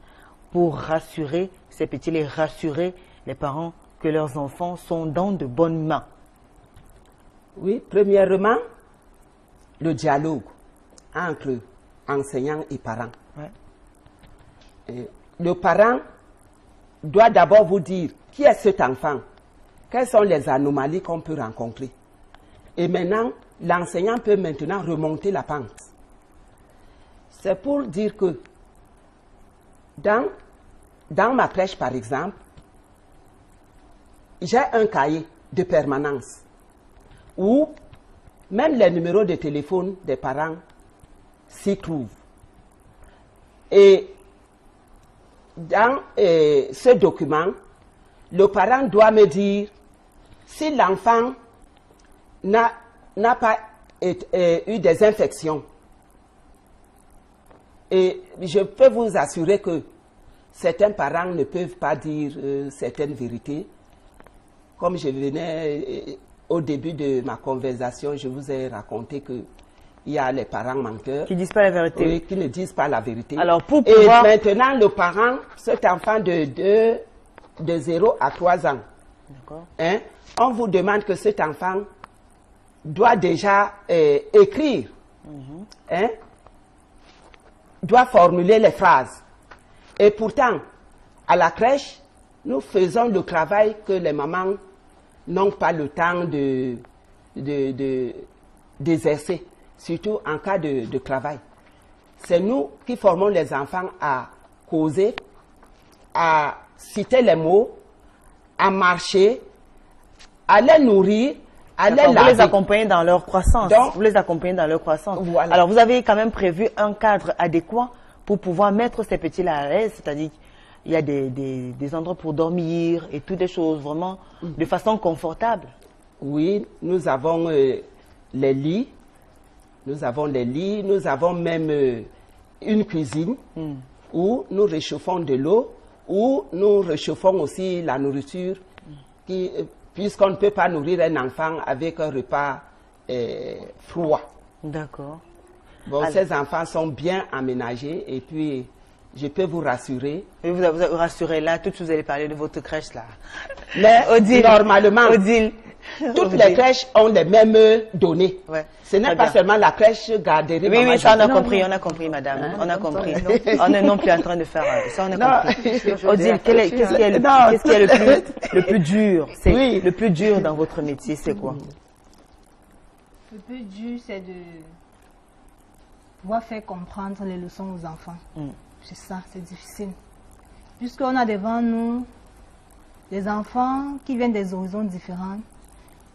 pour rassurer ces petits, rassurer les parents que leurs enfants sont dans de bonnes mains?
Oui, premièrement, le dialogue entre enseignants et parents. Le parent doit d'abord vous dire qui est cet enfant, quelles sont les anomalies qu'on peut rencontrer. Et maintenant, l'enseignant peut maintenant remonter la pente. C'est pour dire que dans ma crèche, par exemple, j'ai un cahier de permanence où même les numéros de téléphone des parents s'y trouvent. Et dans ce document, le parent doit me dire si l'enfant n'a pas eu des infections. Et je peux vous assurer que certains parents ne peuvent pas dire certaines vérités. Comme je venais au début de ma conversation, je vous ai raconté que il y a les parents menteurs.
Qui disent pas la vérité.
Oui, qui ne disent pas la vérité.
Alors, pour pouvoir...
Et maintenant, le parent, cet enfant de 0 à 3 ans, hein, on vous demande que cet enfant doit déjà écrire, hein, doit formuler les phrases. Et pourtant, à la crèche, nous faisons le travail que les mamans n'ont pas le temps d'exercer, surtout en cas de travail. C'est nous qui formons les enfants à causer, à citer les mots, à marcher, à les nourrir, à les laver.
Vous les accompagnez dans leur croissance. Donc, vous les accompagnez dans leur croissance. Voilà. Alors, vous avez quand même prévu un cadre adéquat pour pouvoir mettre ces petits-là à l'aise, c'est-à-dire il y a des endroits pour dormir et toutes des choses vraiment de façon confortable.
Oui, nous avons les lits, nous avons même une cuisine où nous réchauffons de l'eau, où nous réchauffons aussi la nourriture, puisqu'on ne peut pas nourrir un enfant avec un repas froid.
D'accord.
Bon, ces enfants sont bien aménagés et puis je peux vous rassurer.
Et vous rassurez là, tout vous allez parler de votre crèche là.
Mais Odile, normalement,
Odile,
toutes les crèches ont les mêmes données. Ouais. Ce n'est pas seulement la crèche garderie.
Oui, oui, ça on a compris, madame. Hein? On a compris. On n'est non plus en train de faire ça, on a compris. Odile, qu'est-ce qui est le plus dur? Oui. Le plus dur dans votre métier, c'est quoi?
Le plus dur, c'est de pouvoir faire comprendre les leçons aux enfants. C'est ça, c'est difficile. Puisqu'on a devant nous des enfants qui viennent des horizons différents,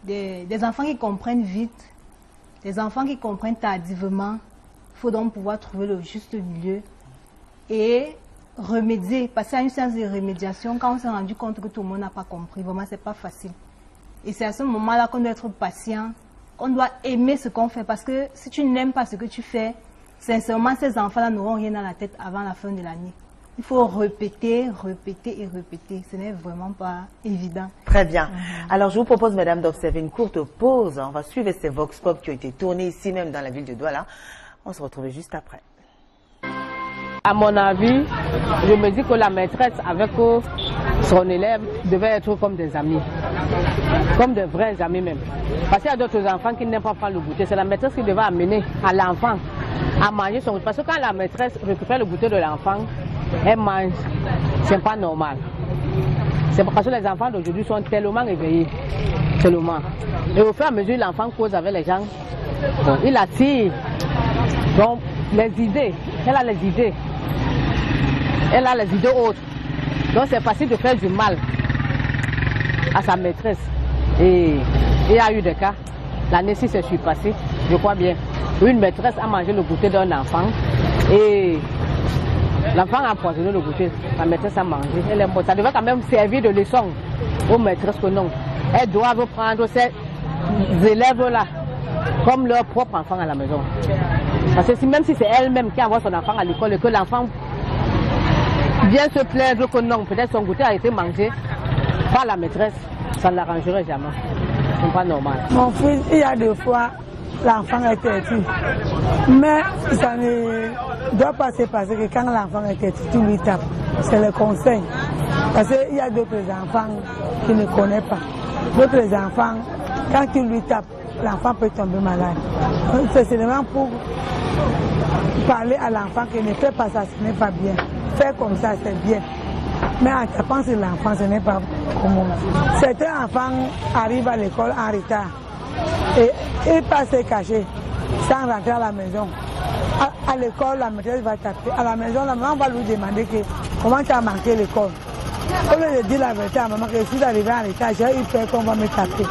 des enfants qui comprennent vite, des enfants qui comprennent tardivement. Il faut donc pouvoir trouver le juste milieu et remédier, passer à une séance de remédiation quand on s'est rendu compte que tout le monde n'a pas compris. Vraiment, c'est pas facile. Et c'est à ce moment-là qu'on doit être patient, qu'on doit aimer ce qu'on fait. Parce que si tu n'aimes pas ce que tu fais, sincèrement, ces enfants-là n'auront rien dans la tête avant la fin de l'année. Il faut répéter, répéter et répéter. Ce n'est vraiment pas évident.
Très bien. Alors, je vous propose, madame, d'observer une courte pause. On va suivre ces vox pop qui ont été tournés ici même dans la ville de Douala. On se retrouve juste après.
À mon avis, je me dis que la maîtresse avec son élève devait être comme des amis. Comme de vrais amis même. Parce qu'il y a d'autres enfants qui n'aiment pas prendre le goûter. C'est la maîtresse qui devait amener à l'enfant à manger son goûter. Parce que quand la maîtresse récupère le goûter de l'enfant, elle mange. C'est pas normal. C'est parce que les enfants d'aujourd'hui sont tellement éveillés. Tellement. Et au fur et à mesure, l'enfant cause avec les gens. Bon, il attire. Donc, les idées. Elle a les idées. Elle a les idées autres. Donc, c'est facile de faire du mal à sa maîtresse. Et il y a eu des cas. L'année-ci s'est surpassée, je crois bien. Une maîtresse a mangé le goûter d'un enfant et l'enfant a empoisonné le goûter. La maîtresse a mangé. Elle est morte. Ça devait quand même servir de leçon aux maîtresses que non. Elles doivent prendre ces élèves-là comme leur propre enfant à la maison. Parce que même si c'est elle-même qui envoie son enfant à l'école et que l'enfant vient se plaindre que non, peut-être son goûter a été mangé par la maîtresse, ça ne l'arrangerait jamais. C'est pas normal.
Mon fils, il y a deux fois, l'enfant était têtu. Mais ça ne doit pas se passer que quand l'enfant est têtu, tu lui tapes. C'est le conseil. Parce qu'il y a d'autres enfants qui ne connaissent pas. D'autres enfants, quand tu lui tapes, l'enfant peut tomber malade. C'est seulement pour parler à l'enfant qui ne fait pas ça, ce n'est pas bien. Faire comme ça, c'est bien. Mais en tapant sur l'enfant, ce n'est pas commun. Certains enfants arrivent à l'école en retard et ils passent se cacher sans rentrer à la maison. À l'école, la maîtresse va taper. À la maison, la maman va lui demander comment tu as manqué l'école. Au lieu de dire la vérité à maman que si j'arrive en retard, j'ai eu peur qu'on va me taper.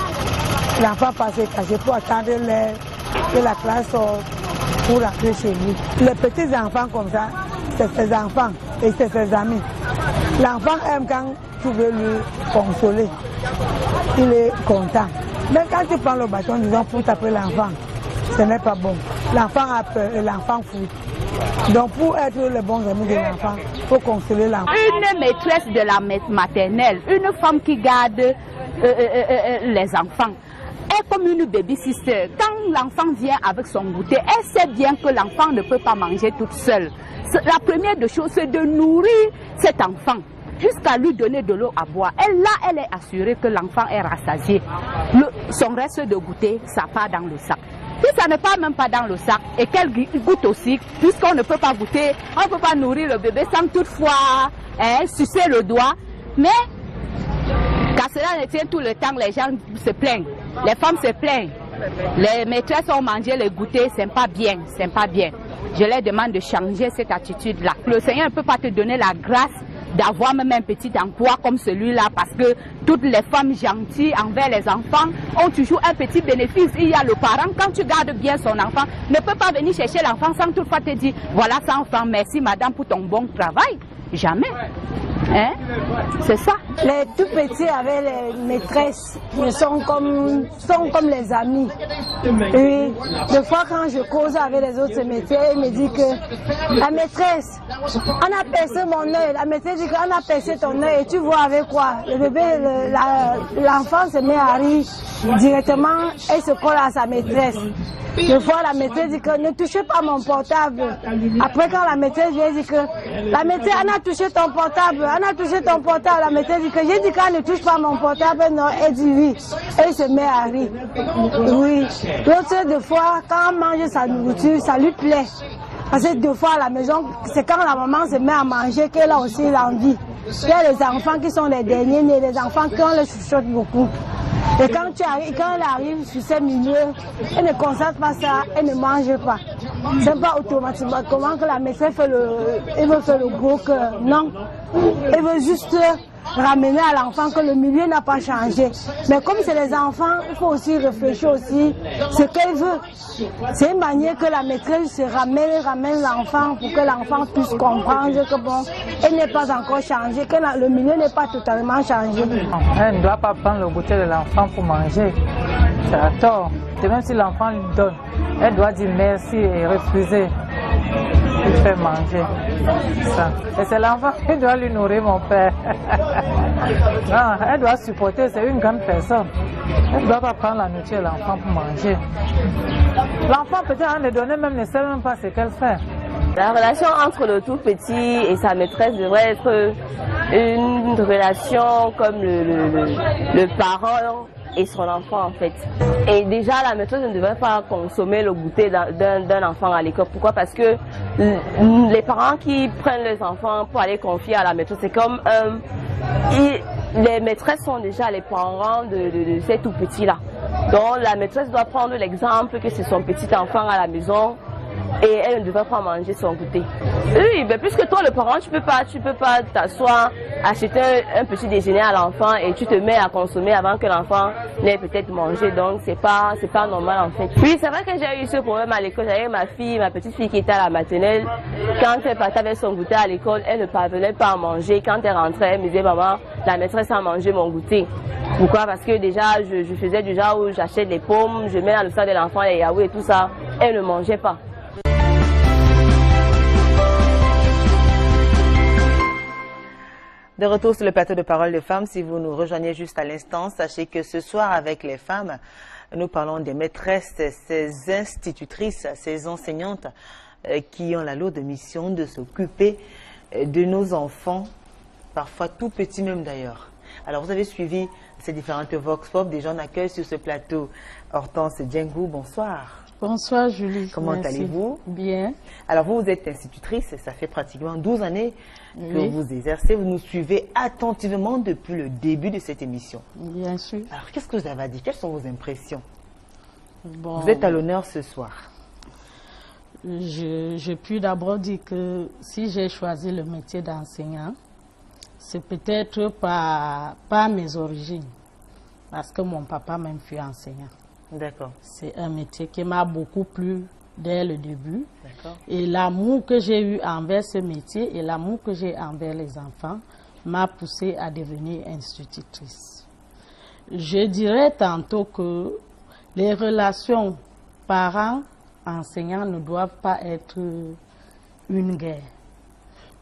L'enfant passe se cacher pour attendre l'heure que la classe sort pour rentrer chez lui. Les petits enfants comme ça, c'est ses enfants et c'est ses amis. L'enfant aime quand tu veux lui consoler. Il est content. Mais quand tu prends le bâton, disons, pour taper l'enfant, ce n'est pas bon. L'enfant a peur et l'enfant fuit. Donc pour être les bons amis de l'enfant, il faut consoler l'enfant.
Une maîtresse de la maternelle, une femme qui garde les enfants, est comme une baby-sister. Quand l'enfant vient avec son goûter, elle sait bien que l'enfant ne peut pas manger toute seule. La première des choses, c'est de nourrir cet enfant jusqu'à lui donner de l'eau à boire. Et là, elle est assurée que l'enfant est rassasié. Son reste de goûter, ça part dans le sac. Si ça ne part même pas dans le sac et qu'elle goûte aussi, puisqu'on ne peut pas goûter, on ne peut pas nourrir le bébé sans toutefois sucer le doigt. Mais quand cela ne tient tout le temps, les gens se plaignent. Les femmes se plaignent. Les maîtresses ont mangé le goûter, c'est pas bien, c'est pas bien. Je leur demande de changer cette attitude-là. Le Seigneur ne peut pas te donner la grâce d'avoir même un petit emploi comme celui-là, parce que toutes les femmes gentilles envers les enfants ont toujours un petit bénéfice. Il y a le parent, quand tu gardes bien son enfant, ne peut pas venir chercher l'enfant sans toutefois te dire, voilà ça enfant, merci madame pour ton bon travail. Jamais. Hein? C'est ça.
Les tout petits avec les maîtresses, ils sont comme les amis. Et des fois quand je cause avec les autres maîtresses, ils me disent que la maîtresse, on a percé mon œil. La maîtresse dit qu'on a percé ton œil et tu vois avec quoi? Le bébé, l'enfant se met à rire directement et se colle à sa maîtresse. Des fois, la maîtresse dit que ne touchez pas mon portable. Après, quand la maîtresse vient dire que la maîtresse, on a touché ton portable, on a touché ton portable. La maîtresse dit que j'ai dit qu'elle ne touche pas mon portable. Non, elle dit oui. Et il se met à rire. Oui. L'autre, des fois, quand on mange sa nourriture, ça lui plaît. Parce que des fois, à la maison, c'est quand la maman se met à manger qu'elle a aussi l'envie. Il y a les enfants qui sont les derniers nés, les enfants qui on les chuchote beaucoup. Et quand elle arrive sur ces milieux, elle ne constate pas ça, elle ne mange pas. C'est pas automatiquement comment que la maîtresse elle veut faire le gros cœur. Non, elle veut juste ramener à l'enfant que le milieu n'a pas changé. Mais comme c'est les enfants, il faut aussi réfléchir aussi ce qu'elle veut. C'est une manière que la maîtresse se ramène l'enfant pour que l'enfant puisse comprendre que bon, elle n'est pas encore changée, que le milieu n'est pas totalement changé.
Elle ne doit pas prendre le goûter de l'enfant pour manger. C'est à tort. Et même si l'enfant lui donne, elle doit dire merci et refuser. Il fait manger. Ça. Et c'est l'enfant qui doit lui nourrir, mon père. Non, elle doit supporter, c'est une grande personne. Elle ne doit pas prendre la nourriture de l'enfant pour manger. L'enfant, peut-être, ne donner même, ne sait même pas ce qu'elle fait.
La relation entre le tout petit et sa maîtresse devrait être une relation comme le parent et son enfant en fait. Et déjà la maîtresse ne devrait pas consommer le goûter d'un enfant à l'école. Pourquoi? Parce que les parents qui prennent les enfants pour aller confier à la maîtresse, c'est comme les maîtresses sont déjà les parents de ces tout petits là. Donc la maîtresse doit prendre l'exemple que c'est son petit enfant à la maison. Et elle ne devrait pas manger son goûter. Oui, mais puisque toi le parent, tu peux pas t'asseoir, acheter un petit déjeuner à l'enfant et tu te mets à consommer avant que l'enfant n'ait peut-être mangé. Donc c'est pas normal en fait. Oui, c'est vrai que j'ai eu ce problème à l'école. J'avais ma petite fille qui était à la maternelle. Quand elle partait avec son goûter à l'école, elle ne parvenait pas à manger. Quand elle rentrait, elle me disait maman, la maîtresse a mangé mon goûter. Pourquoi? Parce que déjà je faisais du genre où j'achète des pommes, je mets dans le sac de l'enfant les yaourts et tout ça. Elle ne mangeait pas.
De retour sur le plateau de Parole de Femmes, si vous nous rejoignez juste à l'instant, sachez que ce soir avec les femmes, nous parlons des maîtresses, ces institutrices, ces enseignantes qui ont la lourde mission de s'occuper de nos enfants, parfois tout petits même d'ailleurs. Alors vous avez suivi ces différentes Vox Pop, des gens d'accueil sur ce plateau. Hortense Djengou, bonsoir.
Bonsoir Julie.
Comment allez-vous?
Bien.
Alors vous êtes institutrice, ça fait pratiquement 12 années que vous exercez. Vous nous suivez attentivement depuis le début de cette émission.
Bien sûr.
Alors qu'est-ce que vous avez à dire? Quelles sont vos impressions?
Bon,
vous êtes à l'honneur ce soir.
Je puis d'abord dire que si j'ai choisi le métier d'enseignant, c'est peut-être pas mes origines, parce que mon papa même fut enseignant.
D'accord.
C'est un métier qui m'a beaucoup plu dès le début. Et l'amour que j'ai eu envers ce métier et l'amour que j'ai envers les enfants m'a poussé à devenir institutrice. Je dirais tantôt que les relations parents-enseignants ne doivent pas être une guerre.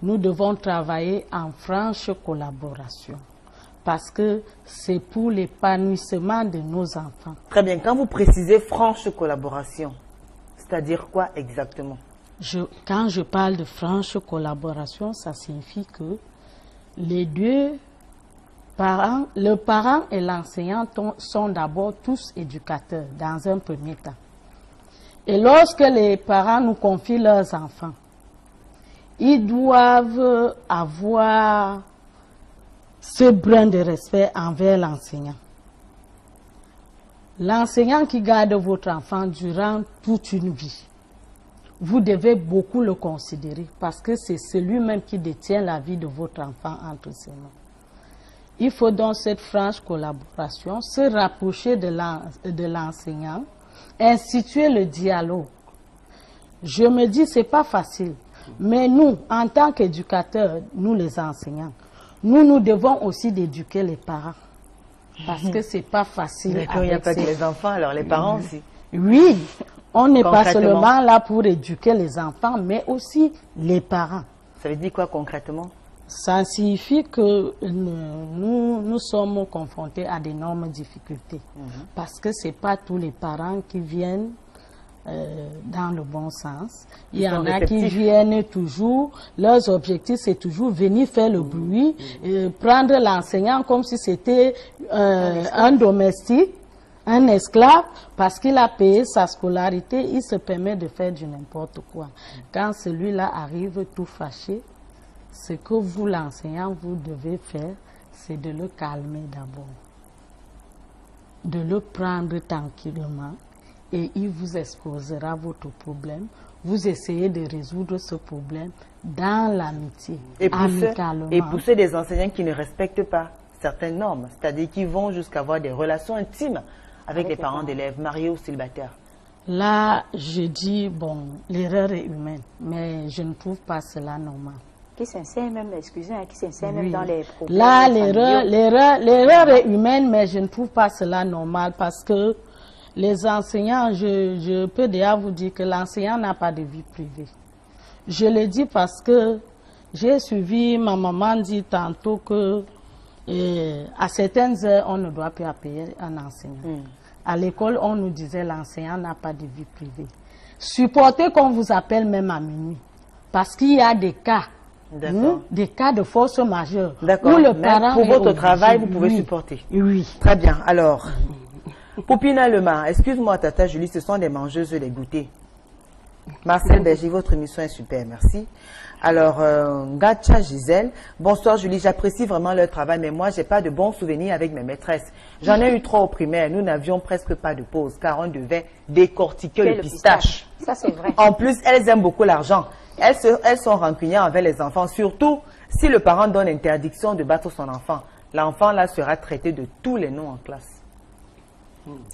Nous devons travailler en franche collaboration. parce que c'est pour l'épanouissement de nos enfants.
Très bien. Quand vous précisez franche collaboration, c'est-à-dire quoi exactement?
Quand je parle de franche collaboration, ça signifie que les deux parents, le parent et l'enseignant sont d'abord tous éducateurs dans un premier temps. Et lorsque les parents nous confient leurs enfants, ils doivent avoir ce brin de respect envers l'enseignant. L'enseignant qui garde votre enfant durant toute une vie, vous devez beaucoup le considérer parce que c'est celui-même qui détient la vie de votre enfant entre ses mains. Il faut donc cette franche collaboration, se rapprocher de l'enseignant, instituer le dialogue. Je me dis, ce n'est pas facile, mais nous, en tant qu'éducateurs, nous les enseignants, nous devons aussi d'éduquer les parents. Parce que ce n'est pas facile.
D'accord, il n'y a pas que les enfants, alors les parents aussi.
Oui, on n'est pas seulement là pour éduquer les enfants, mais aussi les parents.
Ça veut dire quoi concrètement?
Ça signifie que nous sommes confrontés à d'énormes difficultés. Parce que ce n'est pas tous les parents qui viennent dans le bon sens. Il y en a qui viennent toujours, leurs objectifs c'est toujours venir faire le bruit, prendre l'enseignant comme si c'était un domestique, un esclave, parce qu'il a payé sa scolarité, il se permet de faire du n'importe quoi. Quand celui-là arrive tout fâché, ce que vous, l'enseignant, vous devez faire, c'est de le calmer d'abord, de le prendre tranquillement, et il vous exposera votre problème. Vous essayez de résoudre ce problème dans l'amitié, amicalement.
Et pousser des enseignants qui ne respectent pas certaines normes, c'est-à-dire qui vont jusqu'à avoir des relations intimes avec les parents d'élèves, mariés ou célibataires.
Là, je dis, bon, l'erreur est humaine, mais je ne trouve pas cela normal.
Qui s'insère même, excusez-moi, qui s'insère même dans les problèmes.
Là, l'erreur est humaine, mais je ne trouve pas cela normal parce que les enseignants, je peux déjà vous dire que l'enseignant n'a pas de vie privée. Je le dis parce que j'ai suivi, ma maman dit tantôt que à certaines heures, on ne doit plus appeler un enseignant. À l'école, on nous disait l'enseignant n'a pas de vie privée. Supportez qu'on vous appelle même à minuit. Parce qu'il y a des cas, des cas de force majeure.
D'accord. Pour votre travail, vous pouvez supporter.
Oui.
Très bien. Alors, Poupina Lema, excuse-moi Tata Julie, ce sont des mangeuses des goûters. Marcel Berger, votre émission est super, merci. Alors, Gacha Gisèle, bonsoir Julie, j'apprécie vraiment leur travail, mais moi, j'ai pas de bons souvenirs avec mes maîtresses. J'en ai eu 3 au primaire, nous n'avions presque pas de pause, car on devait décortiquer le pistache.
Ça, c'est vrai.
En plus, elles aiment beaucoup l'argent. Elles sont rancunières envers les enfants, surtout si le parent donne interdiction de battre son enfant. L'enfant, là, sera traité de tous les noms en classe.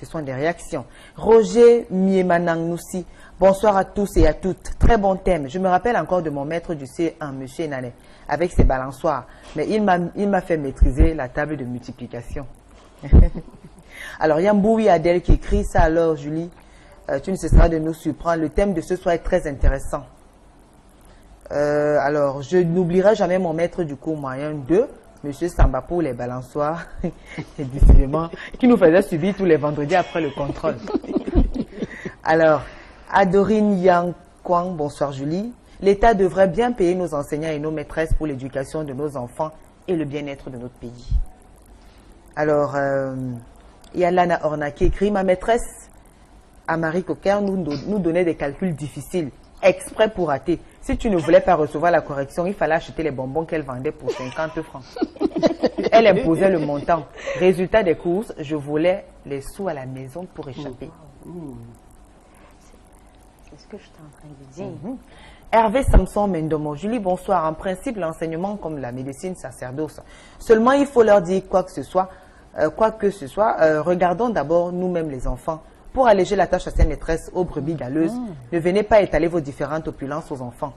Ce sont des réactions. Roger Miemanangnoussi, bonsoir à tous et à toutes. Très bon thème. Je me rappelle encore de mon maître du C1, M. Nanet, avec ses balançoires. Mais il m'a fait maîtriser la table de multiplication. Alors, il y a Mboui Adèle qui écrit ça. Alors, Julie, tu ne cesseras de nous surprendre. Le thème de ce soir est très intéressant. Alors, je n'oublierai jamais mon maître du cours moyen 2, M. Samba pour les balançoires, et décidément, qui nous faisait subir tous les vendredis après le contrôle. Alors, Adorine Yang Kwang, bonsoir Julie. L'État devrait bien payer nos enseignants et nos maîtresses pour l'éducation de nos enfants et le bien-être de notre pays. Alors, il y a Lana Orna qui écrit, ma maîtresse, à Marie Coquer, nous donnait des calculs difficiles, exprès pour rater. Si tu ne voulais pas recevoir la correction, il fallait acheter les bonbons qu'elle vendait pour 50 francs. Elle imposait le montant. Résultat des courses, je volais les sous à la maison pour échapper.
C'est ce que je suis en train de dire.
Hervé Samson Mendomo. Julie, bonsoir. En principe, l'enseignement comme la médecine, sacerdoce. Seulement, il faut leur dire quoi que ce soit. Regardons d'abord nous-mêmes les enfants. Pour alléger la tâche à ses maîtresses aux brebis galeuses, ne venez pas étaler vos différentes opulences aux enfants.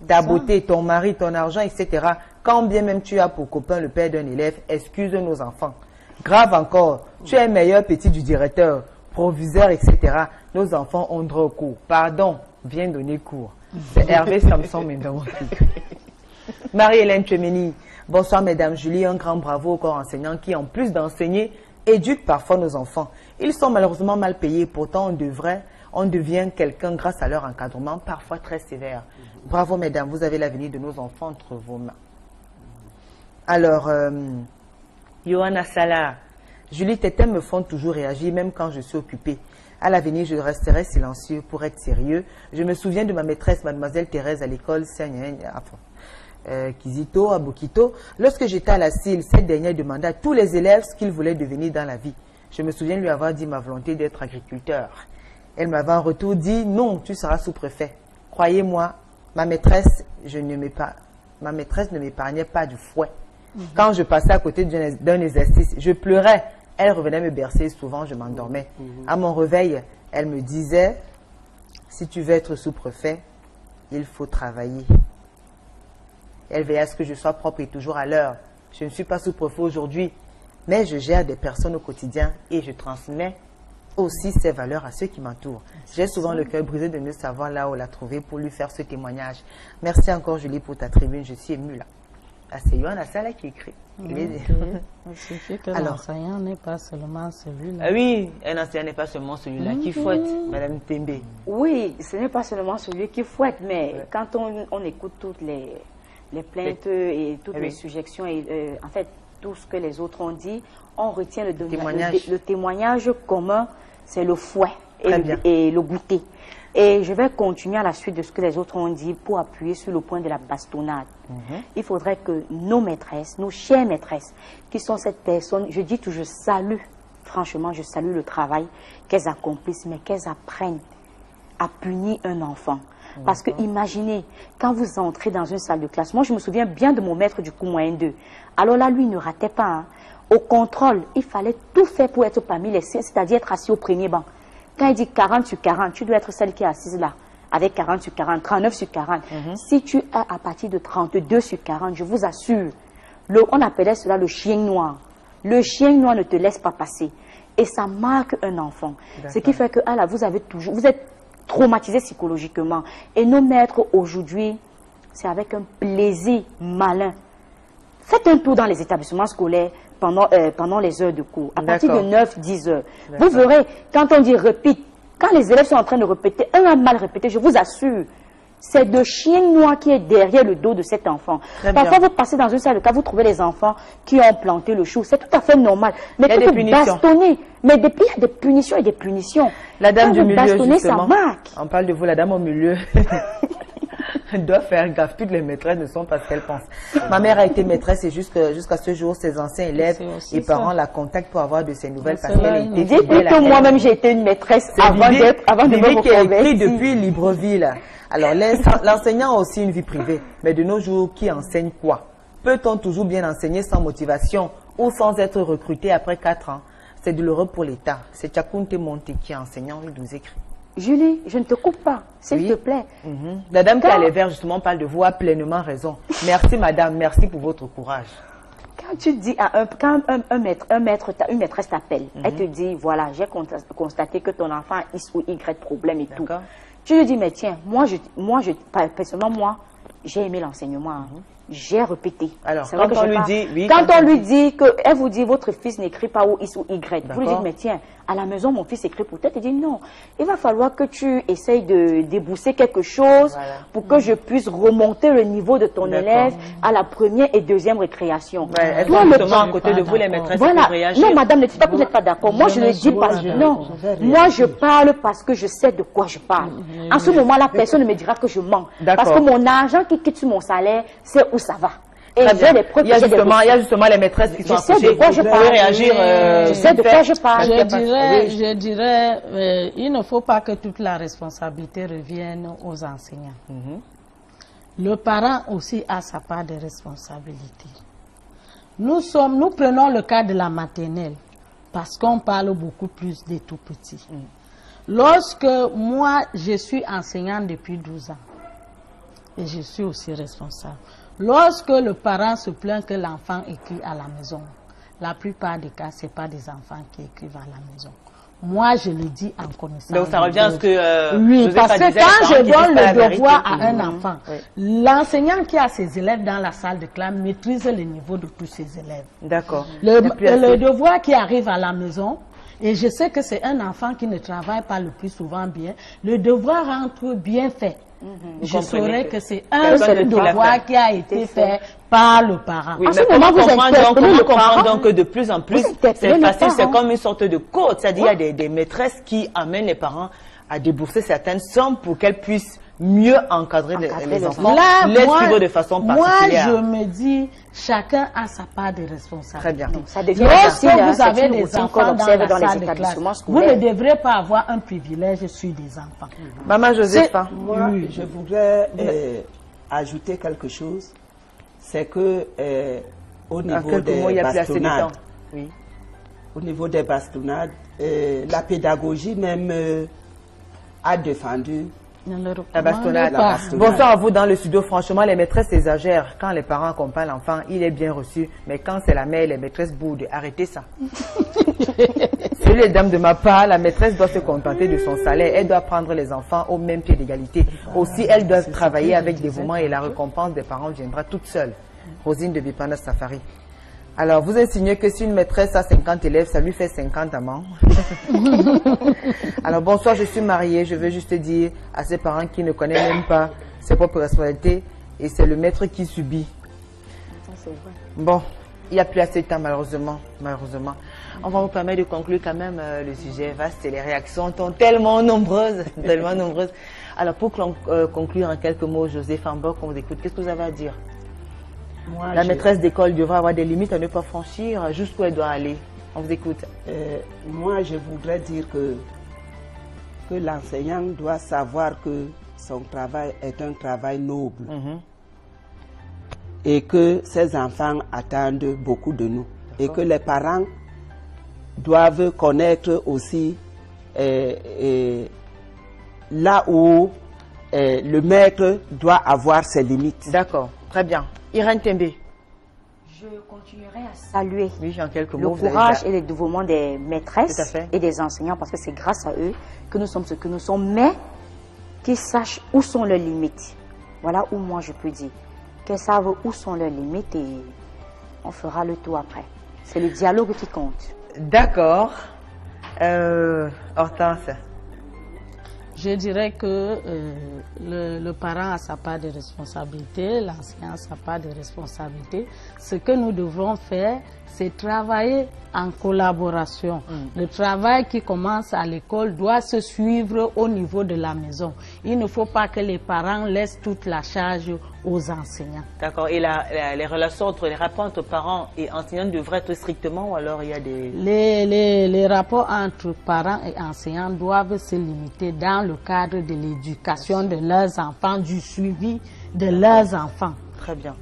Ta beauté, ton mari, ton argent, etc. Quand bien même tu as pour copain le père d'un élève, excuse nos enfants. Grave encore, tu es meilleur petit du directeur, proviseur, etc. Nos enfants ont droit au cours. Pardon, viens donner cours. C'est Hervé Samson Mendomo. Marie-Hélène Chemeni. Bonsoir, mesdames. Julie, un grand bravo au corps enseignant qui, en plus d'enseigner, éduque parfois nos enfants. Ils sont malheureusement mal payés. Pourtant, on devient quelqu'un grâce à leur encadrement, parfois très sévère. Bravo, mesdames. Vous avez l'avenir de nos enfants entre vos mains. Alors, Johanna Salah. Julie, tes thèmes me font toujours réagir, même quand je suis occupée. À l'avenir, je resterai silencieux pour être sérieux. Je me souviens de ma maîtresse, mademoiselle Thérèse, à l'école Kizito, à Bokito. Lorsque j'étais à la CIL, cette dernière demandait à tous les élèves ce qu'ils voulaient devenir dans la vie. Je me souviens lui avoir dit ma volonté d'être agriculteur. Elle m'avait en retour dit, non, tu seras sous-préfet. Croyez-moi, ma maîtresse ne m'épargnait pas du fouet. Quand je passais à côté d'un exercice, je pleurais. Elle revenait me bercer, souvent je m'endormais. À mon réveil, elle me disait, si tu veux être sous-préfet, il faut travailler. Elle veillait à ce que je sois propre et toujours à l'heure. Je ne suis pas sous-préfet aujourd'hui, mais je gère des personnes au quotidien et je transmets aussi ces valeurs à ceux qui m'entourent. J'ai souvent le cœur brisé de ne savoir là où la trouver pour lui faire ce témoignage. Merci encore Julie pour ta tribune, je suis émue là. Ah, c'est Yohanna Salah qui écrit.
Il suffit que l'enseignant n'est pas seulement celui-là.
Ah oui, un enseignant n'est pas seulement celui-là qui fouette, Madame Tembe.
Oui, ce n'est pas seulement celui qui fouette, mais quand on écoute toutes les plaintes et toutes les suggestions, et en fait, tout ce que les autres ont dit, on retient le témoignage commun, c'est le fouet et le goûter. Et je vais continuer à la suite de ce que les autres ont dit pour appuyer sur le point de la bastonnade. Il faudrait que nos maîtresses, nos chères maîtresses, qui sont cette personne, je dis toujours, je salue, franchement, je salue le travail qu'elles accomplissent, mais qu'elles apprennent à punir un enfant. Parce que imaginez, quand vous entrez dans une salle de classe, moi je me souviens bien de mon maître du cours moyen 2. Alors là, lui, il ne ratait pas. Hein. Au contrôle, il fallait tout faire pour être parmi les siens, c'est-à-dire être assis au premier banc. Quand il dit 40 sur 40, tu dois être celle qui est assise là, avec 40 sur 40, 39 sur 40. Si tu es à partir de 32 sur 40, je vous assure, on appelait cela le chien noir. Le chien noir ne te laisse pas passer. Et ça marque un enfant. Ce qui fait que là, vous êtes traumatisé psychologiquement. Et nos maîtres aujourd'hui, c'est avec un plaisir malin. Faites un tour dans les établissements scolaires pendant les heures de cours, à partir de 9-10 heures. Vous verrez, quand on dit répète, quand les élèves sont en train de répéter, un a mal répété, je vous assure, c'est de chien noir qui est derrière le dos de cet enfant. Parfois, vous passez dans une salle de classe, vous trouvez les enfants qui ont planté le chou. C'est tout à fait normal. Mais il y a des punitions. Mais depuis, il y a des punitions et des punitions.
La dame du milieu, justement,
ça marque.
On parle de vous, la dame au milieu. Elle doit faire gaffe. Toutes les maîtresses ne sont pas ce qu'elles pensent. Ma mère a été maîtresse et jusqu'à ce jour, ses anciens élèves et parents la contactent pour avoir de ses nouvelles parce qu'elle a été fidèle à elle.
Moi-même, j'ai été une maîtresse avant de me reconvertir.
Qui a écrit depuis Libreville. Alors, l'enseignant a aussi une vie privée. Mais de nos jours, qui enseigne quoi? Peut-on toujours bien enseigner sans motivation ou sans être recruté après 4 ans? C'est douloureux pour l'État. C'est Tchakounte Monte qui est enseignant, il nous écrit.
Julie, je ne te coupe pas, s'il te plaît.
La dame qui a les verts, justement, parle de vous, a pleinement raison. Merci, madame, merci pour votre courage.
Quand tu dis à une maîtresse t'appelle, elle te dit, voilà, j'ai constaté que ton enfant a X ou Y problème et tout. Tu lui dis, mais tiens, personnellement, moi, j'ai aimé l'enseignement. J'ai répété.
Alors, quand on lui dit,
quand on lui dit elle vous dit, votre fils n'écrit pas ou X ou Y, vous lui dites, mais tiens, à la maison, mon fils écrit peut-être. Il dit, non, il va falloir que tu essayes de débousser quelque chose pour que je puisse remonter le niveau de ton élève à la première et deuxième récréation.
Elles sont justement à côté de vous, les maîtresses, pour réagir.
Non, madame, ne dites pas que vous n'êtes pas d'accord. Moi, je ne dis pas. Non, moi, je parle parce que je sais de quoi je parle. En ce moment-là, personne ne me dira que je mens. Parce que mon argent qui quitte sur mon salaire, c'est où ça va. Et il y
a justement les maîtresses qui sont accouchées.
Je sais de quoi je parle.
Réagir,
je sais de quoi je parle.
Je dirais, il ne faut pas que toute la responsabilité revienne aux enseignants. Le parent aussi a sa part de responsabilité. Nous prenons le cas de la maternelle parce qu'on parle beaucoup plus des tout petits. Lorsque moi, je suis enseignante depuis 12 ans et je suis aussi responsable. Lorsque le parent se plaint que l'enfant écrit à la maison, la plupart des cas, ce n'est pas des enfants qui écrivent à la maison. Moi, je le dis en connaissance.
Donc, ça revient à ce que...
oui, parce que quand je donne le devoir à un enfant, l'enseignant qui a ses élèves dans la salle de classe maîtrise le niveau de tous ses élèves.
D'accord.
Le devoir qui arrive à la maison, et je sais que c'est un enfant qui ne travaille pas le plus souvent bien, le devoir rentre bien fait. Je saurais que c'est un seul devoir qui a été fait par le parent.
Oui, mais comment comprendre donc que de plus en plus, c'est facile, c'est comme une sorte de code. C'est-à-dire qu'il y a des maîtresses qui amènent les parents à débourser certaines sommes pour qu'elles puissent mieux encadrer les enfants, les suivre de façon particulière.
Moi, je me dis, chacun a sa part de responsabilité.
Très bien.
Ça devient
lorsque vous avez des enfants dans la salle de classe, vous ne devrez pas avoir un privilège sur des enfants.
Maman Josépha.
Moi, je voudrais ajouter quelque chose. C'est que au niveau des bastonnades, au niveau des bastonnades, la pédagogie même a défendu
la bastonnade. Bonsoir à vous dans le studio. Franchement, les maîtresses exagèrent. Quand les parents accompagnent l'enfant, il est bien reçu. Mais quand c'est la mère, les maîtresses boudent. Arrêtez ça. C'est les dames de ma part, la maîtresse doit se contenter de son salaire. Elle doit prendre les enfants au même pied d'égalité. Aussi, elles doivent travailler avec dévouement et la récompense des parents viendra toute seule. Rosine de Bipanda Safari. Alors, vous insinuez que si une maîtresse a 50 élèves, ça lui fait 50 amants. Alors, bonsoir, je suis mariée. Je veux juste dire à ces parents qui ne connaissent même pas ses propres responsabilités et c'est le maître qui subit. Bon, il n'y a plus assez de temps, malheureusement. On va vous permettre de conclure quand même le sujet vaste et les réactions sont tellement nombreuses, Alors, pour conclure en quelques mots, José Famboc, on vous écoute. Qu'est-ce que vous avez à dire?
Moi,
la maîtresse d'école devrait avoir des limites à ne pas franchir. Jusqu'où elle doit aller? On vous écoute.
Moi, je voudrais dire que l'enseignant doit savoir que son travail est un travail noble. Et que ses enfants attendent beaucoup de nous. Et que les parents doivent connaître aussi là où le maître doit avoir ses limites.
D'accord, très bien. Irène Tembe.
Je continuerai à saluer
le
courage et le dévouement des maîtresses et des enseignants parce que c'est grâce à eux que nous sommes ce que nous sommes, mais qu'ils sachent où sont leurs limites. Voilà où moi je peux dire. Qu'elles savent où sont leurs limites et on fera le tout après. C'est le dialogue qui compte.
D'accord. Hortense.
Je dirais que le parent a sa part de responsabilité, l'enseignant a sa part de responsabilité. Ce que nous devrons faire, c'est travailler en collaboration. Le travail qui commence à l'école doit se suivre au niveau de la maison. Il ne faut pas que les parents laissent toute la charge aux enseignants.
D'accord. Et les relations les rapports entre parents et enseignants devraient être strictement ou alors il y a des...
Les rapports entre parents et enseignants doivent se limiter dans le cadre de l'éducation de leurs enfants, du suivi de leurs enfants.
Très bien.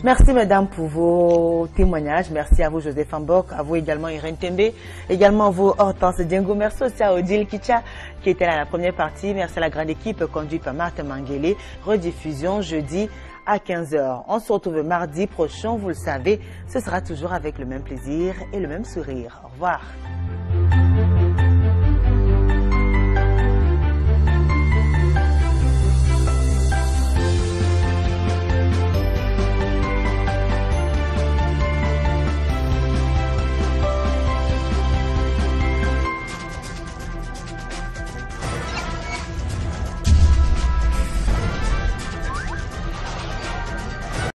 Merci mesdames pour vos témoignages. Merci à vous José Famboc, à vous également Irène Tembe, également à vous Hortense Diengo. Merci aussi à Odile Kicha qui était là à la première partie. Merci à la grande équipe conduite par Marthe Manguele. Rediffusion jeudi à 15 h. On se retrouve mardi prochain, vous le savez. Ce sera toujours avec le même plaisir et le même sourire. Au revoir.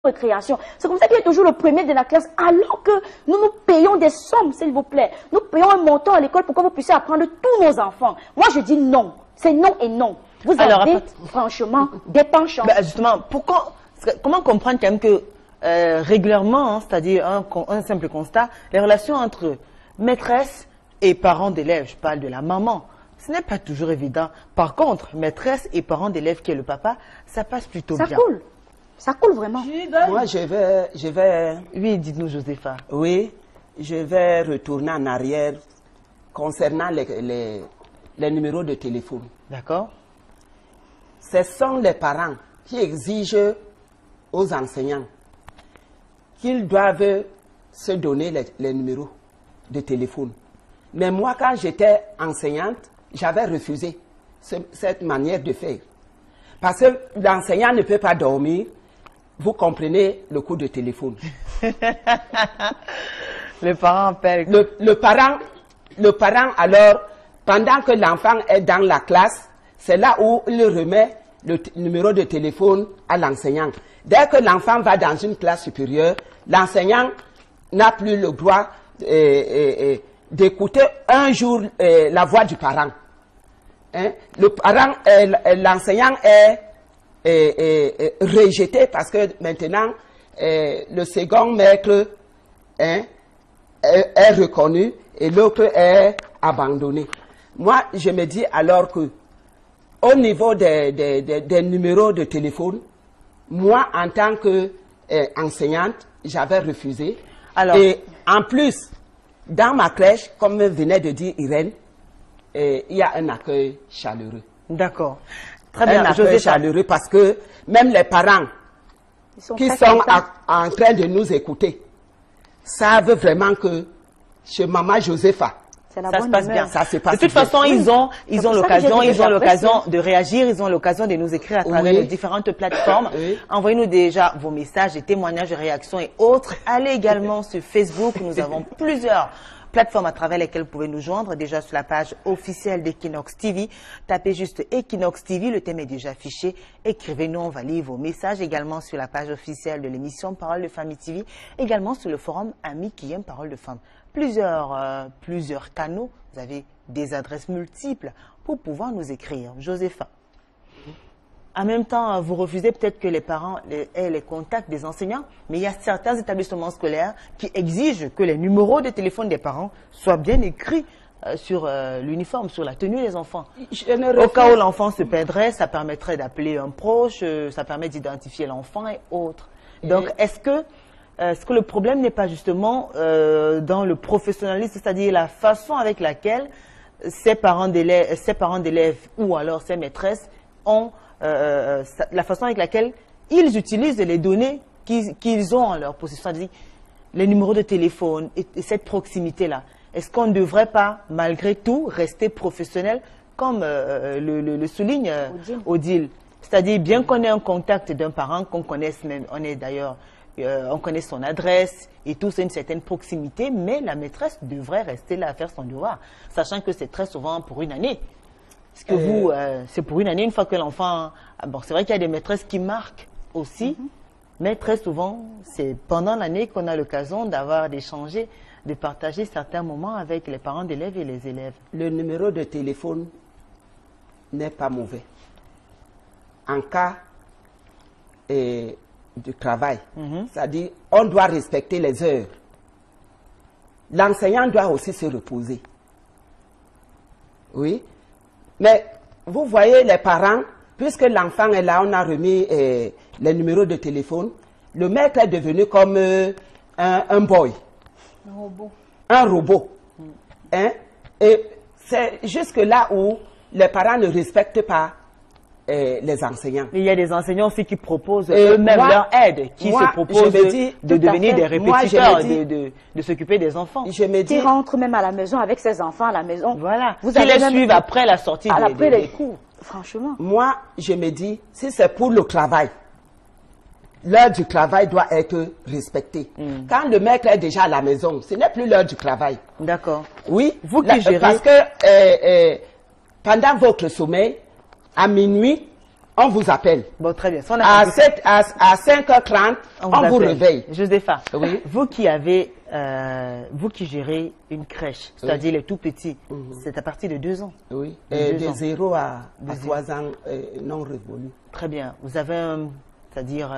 Récréation. C'est comme ça qu'il est toujours le premier de la classe, alors que nous payons des sommes, s'il vous plaît. Nous payons un montant à l'école pour que vous puissiez apprendre tous nos enfants. Moi, je dis non. C'est non et non. Vous avez, franchement, des penchants.
Justement, comment comprendre quand même que régulièrement, c'est-à-dire un simple constat, les relations entre maîtresse et parents d'élèves, je parle de la maman, ce n'est pas toujours évident. Par contre, maîtresse et parents d'élèves qui est le papa, ça passe plutôt bien.
Ça coule. Ça coule vraiment.
Moi, je vais...
Oui, dites-nous, Josépha.
Oui, je vais retourner en arrière concernant les numéros de téléphone.
D'accord.
Ce sont les parents qui exigent aux enseignants qu'ils doivent se donner les numéros de téléphone. Mais moi, quand j'étais enseignante, j'avais refusé cette manière de faire. Parce que l'enseignant ne peut pas dormir. Vous comprenez le coup de téléphone.
Le parent appelle.
Le parent, alors, pendant que l'enfant est dans la classe, c'est là où il remet le numéro de téléphone à l'enseignant. Dès que l'enfant va dans une classe supérieure, l'enseignant n'a plus le droit d'écouter un jour la voix du parent. Hein? L'enseignant est rejeté parce que maintenant, le second maître est reconnu et l'autre est abandonné. Moi, je me dis alors que au niveau des numéros de téléphone, moi, en tant qu'enseignante, j'avais refusé. Alors, et en plus, dans ma crèche, comme venait de dire Irène, il y a un accueil chaleureux.
D'accord. Très bien.
Un accueil chaleureux parce que même les parents qui sont en train de nous écouter savent vraiment que chez Maman Josepha,
ça se passe bien.
Ça se passe
de toute façon, ils ont l'occasion de réagir, ils ont l'occasion de nous écrire à travers les différentes plateformes. Envoyez-nous déjà vos messages, des témoignages, des réactions et autres. Allez également sur Facebook, nous avons plusieurs plateformes à travers lesquelles vous pouvez nous joindre. Déjà sur la page officielle d'Equinox TV, tapez juste Equinox TV, le thème est déjà affiché. Écrivez-nous, on va lire vos messages. Également sur la page officielle de l'émission Parole de Famille TV, également sur le forum Amis qui aiment Parole de Femmes. Plusieurs canaux, vous avez des adresses multiples pour pouvoir nous écrire. Josepha, en même temps, vous refusez peut-être que les parents aient les contacts des enseignants, mais il y a certains établissements scolaires qui exigent que les numéros de téléphone des parents soient bien écrits sur l'uniforme, sur la tenue des enfants. Au cas où l'enfant se perdrait, ça permettrait d'appeler un proche, ça permet d'identifier l'enfant et autres. Donc, est-ce que le problème n'est pas justement dans le professionnalisme, c'est-à-dire la façon avec laquelle ces parents d'élèves ou alors ces maîtresses ont, la façon avec laquelle ils utilisent les données qu'ils ont en leur possession, c'est-à-dire les numéros de téléphone et cette proximité-là. Est-ce qu'on ne devrait pas, malgré tout, rester professionnel comme le souligne Odile? C'est-à-dire, bien qu'on ait un contact d'un parent, qu'on connaisse même, on connaît son adresse et tout, c'est une certaine proximité, mais la maîtresse devrait rester là à faire son devoir, sachant que c'est très souvent pour une année. Est-ce que vous, c'est pour une année, une fois que l'enfant... Bon, c'est vrai qu'il y a des maîtresses qui marquent aussi, mais très souvent, c'est pendant l'année qu'on a l'occasion d'échanger, de partager certains moments avec les parents d'élèves et les élèves.
Le numéro de téléphone n'est pas mauvais. En cas du travail, c'est-à-dire on doit respecter les heures. L'enseignant doit aussi se reposer. Oui, mais vous voyez les parents, puisque l'enfant est là, on a remis les numéros de téléphone, le maître est devenu comme un boy.
Un robot.
Un robot. Hein? Et c'est jusque là où les parents ne respectent pas les enseignants.
Il y a des enseignants aussi qui proposent eux-mêmes leur aide, qui se proposent de devenir des répétiteurs, de s'occuper des enfants.
Qui rentrent même à la maison avec ses enfants à la maison.
Voilà. Vous allez les suivre après la sortie des cours.
Franchement.
Moi, je me dis, si c'est pour le travail, l'heure du travail doit être respectée. Quand le maître est déjà à la maison, ce n'est plus l'heure du travail.
D'accord.
Oui.
Vous qui gérez.
Parce que pendant votre sommeil, à minuit, on vous appelle.
Bon, très bien.
À 5h30, on vous réveille.
Josepha,
oui.
vous qui gérez une crèche, c'est-à-dire les tout petits, c'est à partir de 2 ans.
Oui. De 0 à 3 ans non révolus.
Très bien. Vous avez c'est-à-dire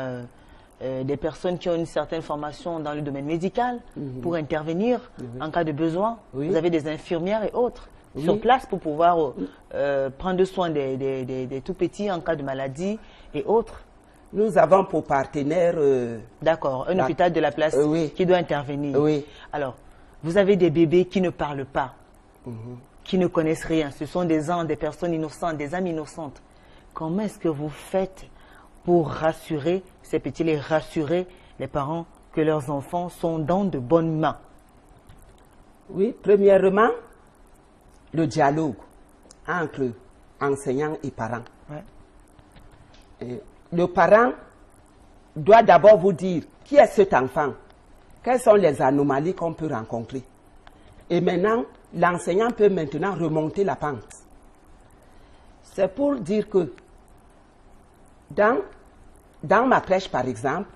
des personnes qui ont une certaine formation dans le domaine médical pour intervenir en cas de besoin. Vous avez des infirmières et autres sur place pour pouvoir prendre soin des tout petits en cas de maladie et autres.
Nous avons pour partenaire...
D'accord, un hôpital de la place qui doit intervenir.
Oui.
Alors, vous avez des bébés qui ne parlent pas, qui ne connaissent rien. Ce sont des personnes innocentes, des âmes innocentes. Comment est-ce que vous faites pour rassurer ces petits, rassurer les parents que leurs enfants sont dans de bonnes mains?
Oui, premièrement, le dialogue entre enseignants et parents. Et le parent doit d'abord vous dire qui est cet enfant, quelles sont les anomalies qu'on peut rencontrer. Et maintenant, l'enseignant peut maintenant remonter la pente. C'est pour dire que dans ma crèche, par exemple,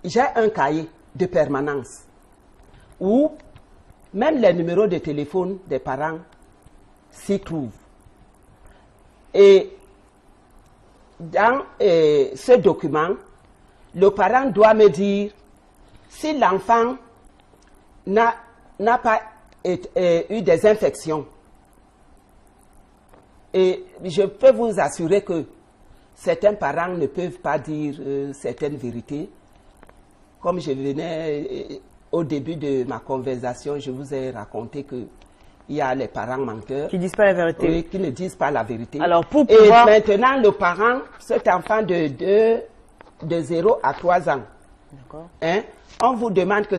j'ai un cahier de permanence où même les numéros de téléphone des parents s'y trouvent. Et dans ce document, le parent doit me dire si l'enfant n'a pas eu des infections. Et je peux vous assurer que certains parents ne peuvent pas dire certaines vérités. Comme je venais au début de ma conversation, je vous ai raconté que il y a les parents menteurs.
Qui ne disent pas la vérité.
Oui, qui ne disent pas la vérité.
Alors, pour pouvoir...
Et maintenant, le parent, cet enfant de 0 à 3 ans, hein, on vous demande que...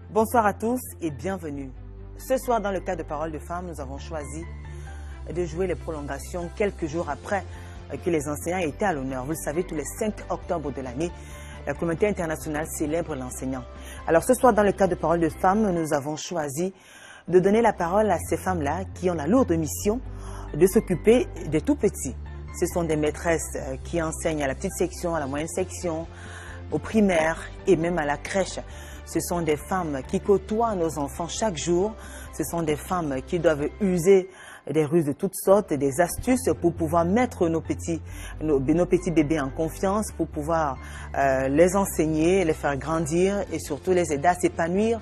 Bonsoir à tous et bienvenue. Ce soir, dans le cadre de Parole de Femmes, nous avons choisi de jouer les prolongations quelques jours après que les enseignants étaient à l'honneur. Vous le savez, tous les 5 octobre de l'année, la communauté internationale célèbre l'enseignant. Alors ce soir, dans le cadre de Parole de Femmes, nous avons choisi de donner la parole à ces femmes-là qui ont la lourde mission de s'occuper des tout-petits. Ce sont des maîtresses qui enseignent à la petite section, à la moyenne section, au primaire et même à la crèche. Ce sont des femmes qui côtoient nos enfants chaque jour. Ce sont des femmes qui doivent user des ruses de toutes sortes, des astuces pour pouvoir mettre nos petits bébés en confiance, pour pouvoir les enseigner, les faire grandir et surtout les aider à s'épanouir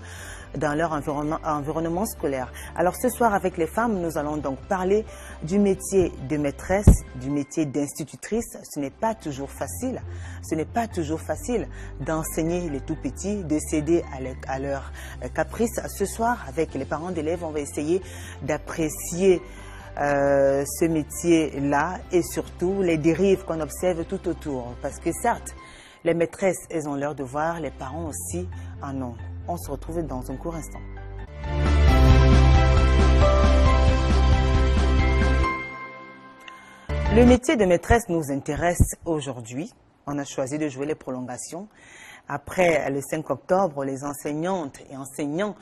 dans leur environnement scolaire. Alors ce soir, avec les femmes, nous allons donc parler du métier de maîtresse, du métier d'institutrice. Ce n'est pas toujours facile. Ce n'est pas toujours facile d'enseigner les tout-petits, de céder à leurs caprices. Ce soir, avec les parents d'élèves, on va essayer d'apprécier ce métier-là et surtout les dérives qu'on observe tout autour. Parce que certes, les maîtresses, elles ont leur devoir, les parents aussi en ont. On se retrouve dans un court instant. Le métier de maîtresse nous intéresse aujourd'hui. On a choisi de jouer les prolongations. Après le 5 octobre, les enseignantes et enseignants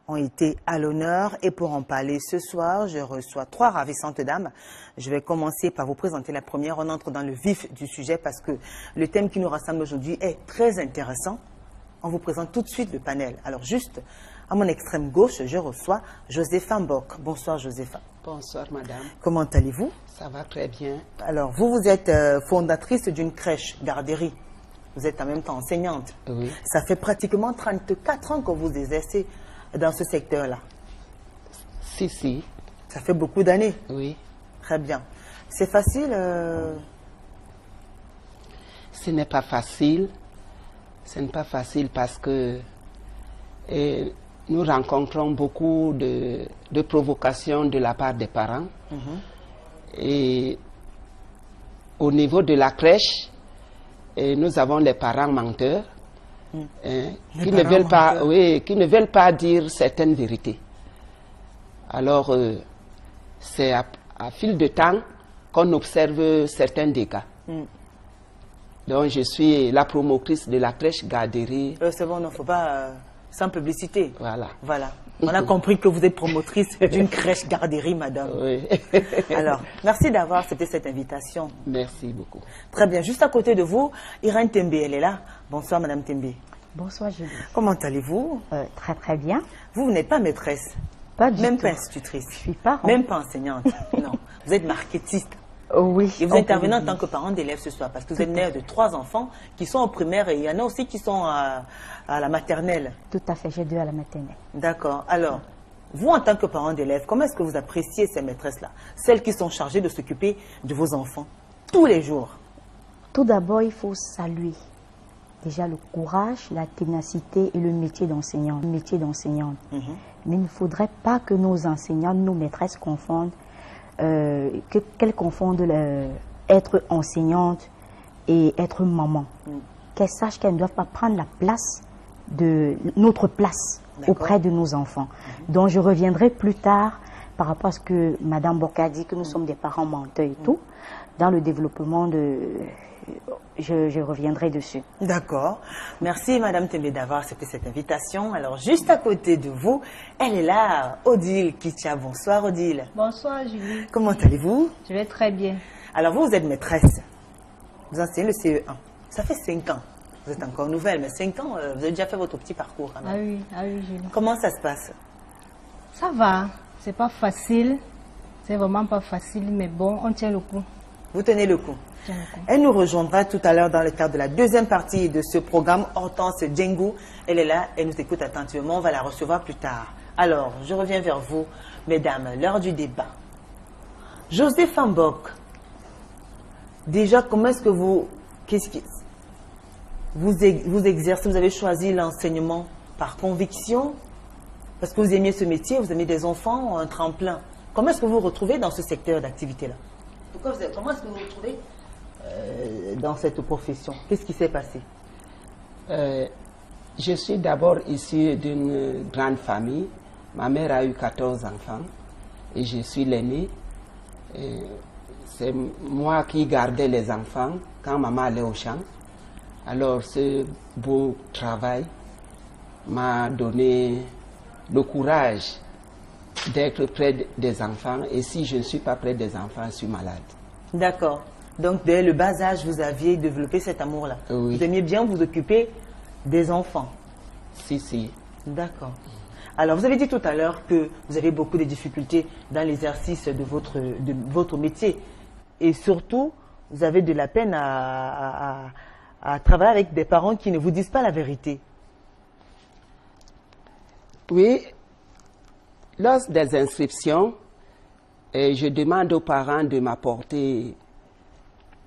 ont été à l'honneur. Et pour en parler ce soir, je reçois 3 ravissantes dames. Je vais commencer par vous présenter la première. On entre dans le vif du sujet parce que le thème qui nous rassemble aujourd'hui est très intéressant. On vous présente tout de suite le panel. Alors juste à mon extrême gauche, je reçois Josépha Mbok. Bonsoir Josépha.
Bonsoir madame.
Comment allez-vous? Ça
va très bien.
Alors vous êtes fondatrice d'une crèche, garderie. Vous êtes en même temps enseignante.
Oui.
Ça fait pratiquement 34 ans que vous exercez dans ce secteur-là.
Si.
Ça fait beaucoup d'années.
Oui.
Très bien. C'est facile
Ce n'est pas facile. Ce n'est pas facile parce que nous rencontrons beaucoup de provocations de la part des parents. Et au niveau de la crèche, nous avons les parents menteurs qui ne veulent pas dire certaines vérités. Alors, c'est à fil de temps qu'on observe certains dégâts. Donc, je suis la promotrice de la crèche garderie.
C'est bon, il ne faut pas sans publicité.
Voilà.
On a compris que vous êtes promotrice d'une crèche garderie, madame.
Oui.
Alors, merci d'avoir accepté cette invitation.
Merci beaucoup.
Très bien. Juste à côté de vous, Irène Tembe, elle est là. Bonsoir, madame Tembe.
Bonsoir, Julie.
Comment allez-vous?
Très, très bien.
Vous n'êtes pas maîtresse.
Pas du tout.
Même pas institutrice.
Je suis parent.
Même pas enseignante. Non. Vous êtes marketiste.
Oui.
Et vous intervenez en tant que parent d'élèves ce soir, parce que vous êtes mère de 3 enfants qui sont au primaire et il y en a aussi qui sont à la maternelle.
Tout à fait, j'ai 2 à la maternelle.
D'accord. Alors, vous en tant que parent d'élèves, comment est-ce que vous appréciez ces maîtresses-là, celles qui sont chargées de s'occuper de vos enfants tous les jours?
Tout d'abord, il faut saluer déjà le courage, la ténacité et le métier d'enseignante. Mais il ne faudrait pas que nos enseignantes, nos maîtresses confondent, qu'elles confondent être enseignante et être maman. Qu'elles sachent qu'elles ne doivent pas prendre la place notre place auprès de nos enfants. Donc je reviendrai plus tard par rapport à ce que Madame Boka a dit, que nous sommes des parents menteurs et tout, dans le développement de... Je reviendrai dessus.
D'accord. Merci Madame Tembe d'avoir accepté cette invitation. Alors juste à côté de vous, elle est là, Odile Kitia. Bonsoir Odile.
Bonsoir Julie.
Comment allez-vous?
Je vais très bien.
Alors vous êtes maîtresse. Vous enseignez le CE1. Ça fait 5 ans. Vous êtes encore nouvelle, mais 5 ans, vous avez déjà fait votre petit parcours quand même.
Ah oui, Julie.
Comment ça se passe?
Ça va. C'est pas facile. C'est vraiment pas facile, mais bon, on tient le coup.
Vous tenez le coup. Elle nous rejoindra tout à l'heure dans le cadre de la deuxième partie de ce programme. Hortense Djengou, elle est là, elle nous écoute attentivement, on va la recevoir plus tard. Alors, je reviens vers vous, mesdames, l'heure du débat. Joseph Mbok, déjà, comment est-ce que vous exercez, vous avez choisi l'enseignement par conviction, parce que vous aimiez ce métier, vous aimez des enfants, un tremplin. Comment est-ce que vous vous retrouvez dans ce secteur d'activité-là? Comment est-ce que vous vous retrouvez dans cette profession? Qu'est-ce qui s'est passé?
Je suis d'abord issue d'une grande famille. Ma mère a eu 14 enfants et je suis l'aîné. C'est moi qui gardais les enfants quand maman allait au champ. Alors ce beau travail m'a donné le courage d'être près des enfants, et si je ne suis pas près des enfants, je suis malade.
D'accord. Donc dès le bas âge, vous aviez développé cet amour-là.
Oui.
Vous aimiez bien vous occuper des enfants.
Si.
D'accord. Alors vous avez dit tout à l'heure que vous avez beaucoup de difficultés dans l'exercice de votre métier. Et surtout, vous avez de la peine à travailler avec des parents qui ne vous disent pas la vérité.
Oui. Lors des inscriptions, je demande aux parents de m'apporter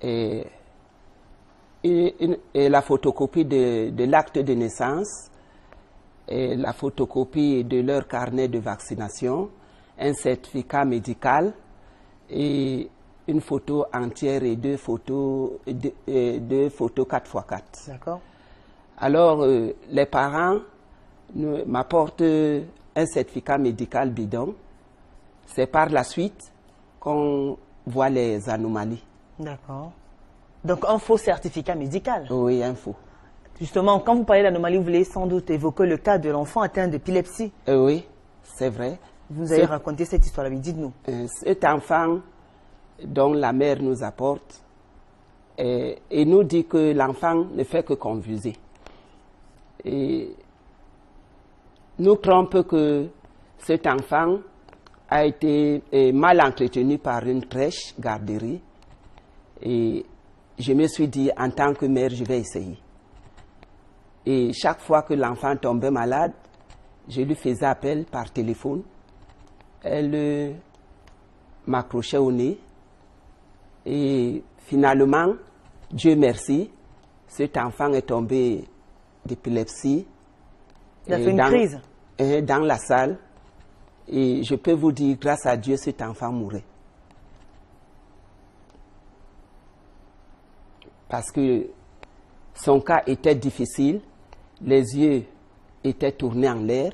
la photocopie de l'acte de naissance, la photocopie de leur carnet de vaccination, un certificat médical et une photo entière et deux photos 4x4.
D'accord.
Alors, les parents m'apportent un certificat médical bidon. C'est par la suite qu'on voit les anomalies.
D'accord. Donc un faux certificat médical?
Oui, un faux.
Justement, quand vous parlez d'anomalie, vous voulez sans doute évoquer le cas de l'enfant atteint d'épilepsie.
Oui, c'est vrai.
Vous avez raconté cette histoire-là, dites-nous.
Cet enfant dont la mère nous apporte et nous dit que l'enfant ne fait que confuser. Et nous trompe que cet enfant a été mal entretenu par une crèche, garderie. Et je me suis dit, en tant que mère, je vais essayer. Et chaque fois que l'enfant tombait malade, je lui faisais appel par téléphone. Elle m'accrochait au nez. Et finalement, Dieu merci, cet enfant est tombé d'épilepsie.
Il a fait une crise?
Dans la salle. Et je peux vous dire, grâce à Dieu, cet enfant mourait. Parce que son cas était difficile, les yeux étaient tournés en l'air.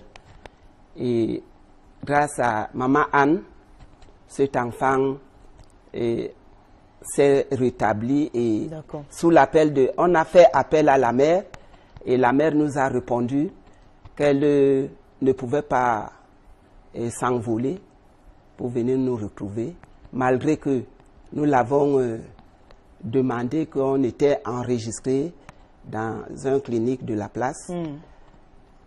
Et grâce à maman Anne, cet enfant s'est rétabli. Et sous l'appel on a fait appel à la mère. Et la mère nous a répondu qu'elle ne pouvait pas s'envoler pour venir nous retrouver, malgré que nous l'avons demandé, qu'on était enregistré dans une clinique de la place.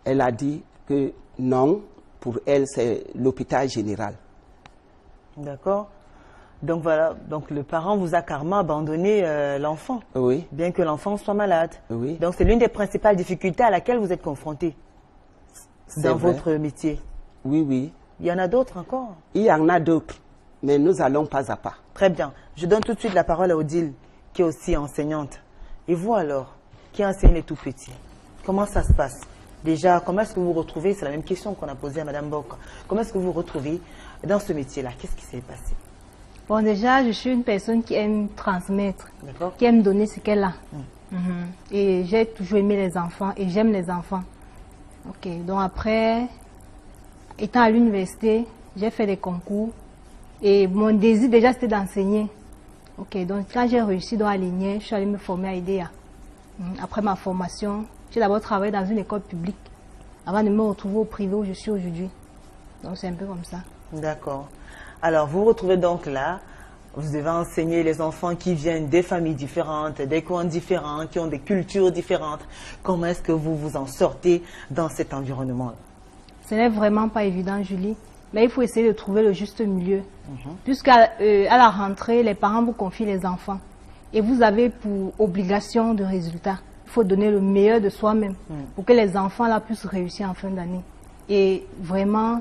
Elle a dit que non, pour elle c'est l'hôpital général.
D'accord. Donc voilà, donc le parent vous a carrément abandonné l'enfant.
Oui.
Bien que l'enfant soit malade.
Oui.
Donc c'est l'une des principales difficultés à laquelle vous êtes confronté dans votre métier.
Oui, oui.
Il y en a d'autres encore?
Il y en a d'autres, mais nous allons pas à pas.
Très bien. Je donne tout de suite la parole à Odile, qui est aussi enseignante. Et vous alors, qui enseigne les tout-petits. Comment ça se passe? Déjà, comment est-ce que vous vous retrouvez? C'est la même question qu'on a posée à Mme Bok. Comment est-ce que vous vous retrouvez dans ce métier-là? Qu'est-ce qui s'est passé?
Bon, déjà, je suis une personne qui aime transmettre, qui aime donner ce qu'elle a. Et j'ai toujours aimé les enfants et j'aime les enfants. Ok, donc après, étant à l'université, j'ai fait des concours et mon désir déjà c'était d'enseigner. Ok, donc quand j'ai réussi dans Aligné, je suis allée me former à IDEA. Après ma formation, j'ai d'abord travaillé dans une école publique avant de me retrouver au privé où je suis aujourd'hui. Donc c'est un peu comme ça.
D'accord. Alors vous vous retrouvez donc là, vous devez enseigner les enfants qui viennent des familles différentes, des coins différents, qui ont des cultures différentes. Comment est-ce que vous vous en sortez dans cet environnement-là?
Ce n'est vraiment pas évident, Julie. Mais il faut essayer de trouver le juste milieu. Puisqu'à la rentrée, les parents vous confient les enfants. Et vous avez pour obligation de résultat. Il faut donner le meilleur de soi-même pour que les enfants là puissent réussir en fin d'année. Et vraiment,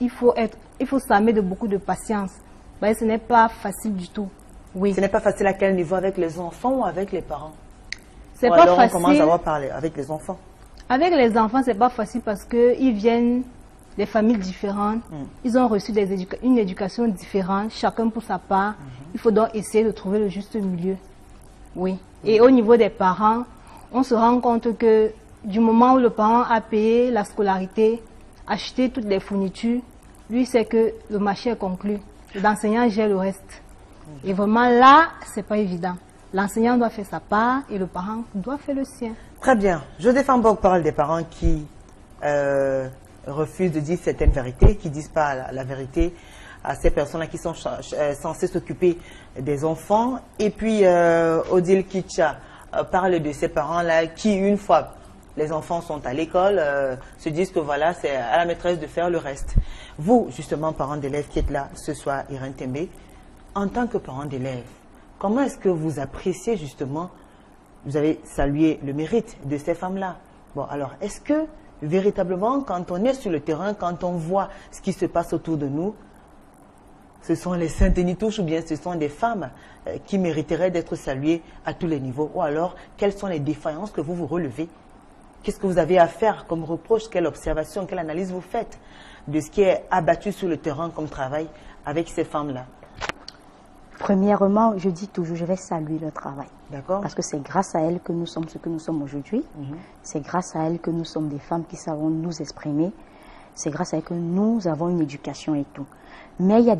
il faut s'armer de beaucoup de patience. Ben, ce n'est pas facile du tout. Oui. Ce
n'est pas facile à quel niveau? Avec les enfants ou avec les parents?
C'est pas
alors
facile.
On commence à avoir parlé avec les enfants. Avec
les enfants, c'est pas facile parce qu'ils viennent des familles différentes. Ils ont reçu une éducation différente, chacun pour sa part. Il faut donc essayer de trouver le juste milieu. Oui. Et au niveau des parents, on se rend compte que du moment où le parent a payé la scolarité, acheté toutes les fournitures, lui sait que le marché est conclu. L'enseignant gère le reste. Et vraiment là, c'est pas évident. L'enseignant doit faire sa part et le parent doit faire le sien.
Très bien. Joseph Mbok parle des parents qui refusent de dire certaines vérités, qui ne disent pas la vérité à ces personnes-là qui sont censées s'occuper des enfants. Et puis Odile Kitcha parle de ces parents-là qui, une fois les enfants sont à l'école, se disent que voilà, c'est à la maîtresse de faire le reste. Vous, justement, parents d'élèves qui êtes là ce soir, Irène Tembe, en tant que parent d'élèves, comment est-ce que vous appréciez justement, vous avez salué le mérite de ces femmes-là. Bon, alors, est-ce que véritablement, quand on est sur le terrain, quand on voit ce qui se passe autour de nous, ce sont les saintes Nitouches ou bien ce sont des femmes qui mériteraient d'être saluées à tous les niveaux? Ou alors, quelles sont les défaillances que vous relevez? Qu'est-ce que vous avez à faire comme reproche? Quelle observation, quelle analyse vous faites de ce qui est abattu sur le terrain comme travail avec ces femmes-là?
Premièrement, je dis toujours, je vais saluer leur travail.
D'accord.
Parce que c'est grâce à elles que nous sommes ce que nous sommes aujourd'hui. C'est grâce à elles que nous sommes des femmes qui savons nous exprimer. C'est grâce à elles que nous avons une éducation et tout. Mais il y a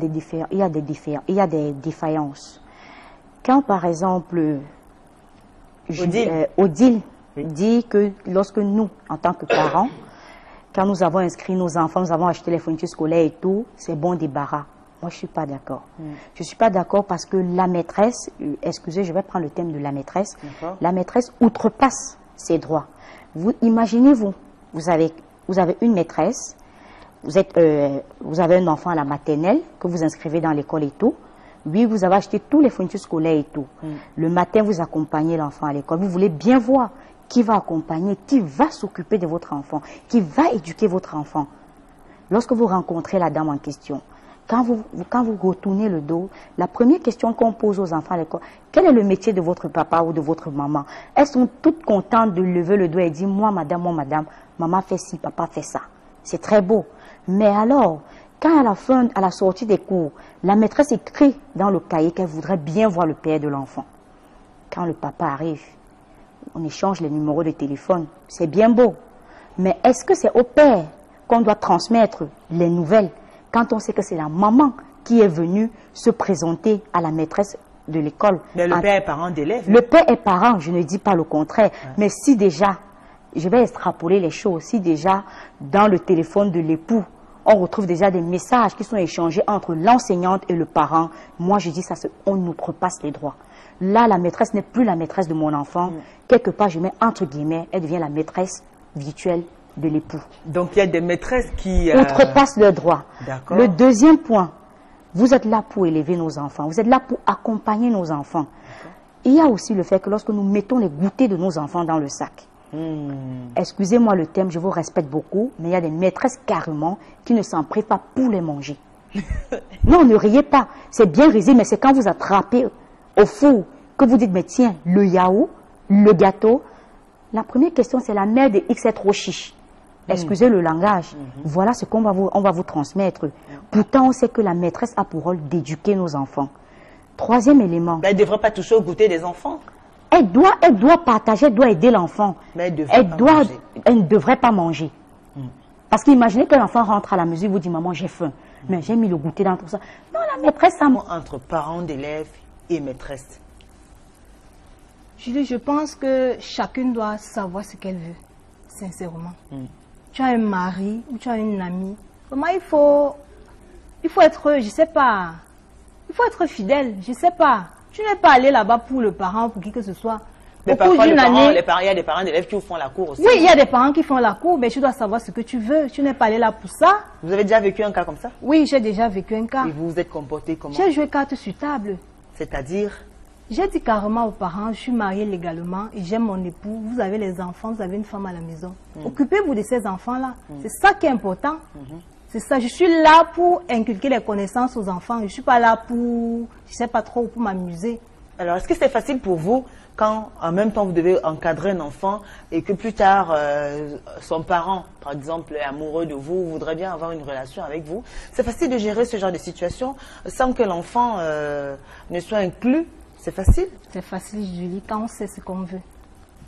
des défaillances. Quand, par exemple, Odile dit que lorsque nous, en tant que parents, quand nous avons inscrit nos enfants, nous avons acheté les fournitures scolaires et tout, c'est bon débarras. Moi, je ne suis pas d'accord. Je ne suis pas d'accord parce que la maîtresse, excusez, je vais prendre le thème de la maîtresse outrepasse ses droits. Vous imaginez-vous, vous avez une maîtresse, vous avez un enfant à la maternelle que vous inscrivez dans l'école et tout. Oui, vous avez acheté tous les fournitures scolaires et tout. Le matin, vous accompagnez l'enfant à l'école. Vous voulez bien voir qui va accompagner, qui va s'occuper de votre enfant, qui va éduquer votre enfant. Lorsque vous rencontrez la dame en question, quand vous retournez le dos, la première question qu'on pose aux enfants à l'école, quel est le métier de votre papa ou de votre maman? Elles sont toutes contentes de lever le doigt et dire, moi madame, maman fait ci, papa fait ça. C'est très beau. Mais alors, quand à la sortie des cours, la maîtresse écrit dans le cahier qu'elle voudrait bien voir le père de l'enfant. Quand le papa arrive, on échange les numéros de téléphone. C'est bien beau. Mais est-ce que c'est au père qu'on doit transmettre les nouvelles quand on sait que c'est la maman qui est venue se présenter à la maîtresse de l'école?
Mais le père est parent d'élève.
Le père est parent, je ne dis pas le contraire. Mais si déjà, je vais extrapoler les choses, si déjà dans le téléphone de l'époux, on retrouve déjà des messages qui sont échangés entre l'enseignante et le parent, moi je dis ça, on outrepasse les droits. Là, la maîtresse n'est plus la maîtresse de mon enfant. Quelque part, je mets entre guillemets, elle devient la maîtresse virtuelle de l'époux.
Donc, il y a des maîtresses qui
outrepassent leurs droits.
D'accord.
Le deuxième point, vous êtes là pour élever nos enfants. Vous êtes là pour accompagner nos enfants. Il y a aussi le fait que lorsque nous mettons les goûters de nos enfants dans le sac, excusez-moi le thème, je vous respecte beaucoup, mais il y a des maîtresses carrément qui ne s'en privent pas pour les manger. Non, ne riez pas. C'est bien risé, mais c'est quand vous attrapez au four que vous dites, mais tiens, le yaourt, le gâteau, La première question, c'est la mère de X est trop chiche. Excusez le langage. Voilà ce qu'on va vous transmettre. Pourtant, on sait que la maîtresse a pour rôle d'éduquer nos enfants. Troisième élément.
Mais elle ne devrait pas toucher au goûter des enfants.
Elle doit partager, elle doit aider l'enfant.
Mais elle
ne devrait pas manger. Parce qu'imaginez que l'enfant rentre à la maison et vous dit, maman, j'ai faim. Mais j'ai mis le goûter dans tout ça. Non, la maîtresse, ça...
Entre parents d'élèves et maîtresse.
Julie, je pense que chacune doit savoir ce qu'elle veut, sincèrement. Tu as un mari ou tu as une amie. Comment il faut être, je sais pas, il faut être fidèle, je sais pas. Tu n'es pas allé là-bas pour le parent, pour qui que ce soit.
Mais parfois, il y a des parents d'élèves qui font la cour aussi.
Oui, il y a des parents qui font la cour, mais tu dois savoir ce que tu veux. Tu n'es pas allé là pour ça.
Vous avez déjà vécu un cas comme ça?
Oui, j'ai déjà vécu un cas.
Et vous vous êtes comporté comment?
J'ai joué carte sur table.
C'est-à-dire?
J'ai dit carrément aux parents, je suis mariée légalement et j'aime mon époux. Vous avez les enfants, vous avez une femme à la maison. Occupez-vous de ces enfants-là. C'est ça qui est important. C'est ça. Je suis là pour inculquer les connaissances aux enfants. Je ne suis pas là pour, je sais pas trop, pour m'amuser.
Alors, est-ce que c'est facile pour vous quand, en même temps, vous devez encadrer un enfant et que plus tard, son parent, par exemple, est amoureux de vous, voudrait bien avoir une relation avec vous? C'est facile de gérer ce genre de situation sans que l'enfant ne soit inclus? C'est facile? C'est facile, Julie, quand on sait ce qu'on veut.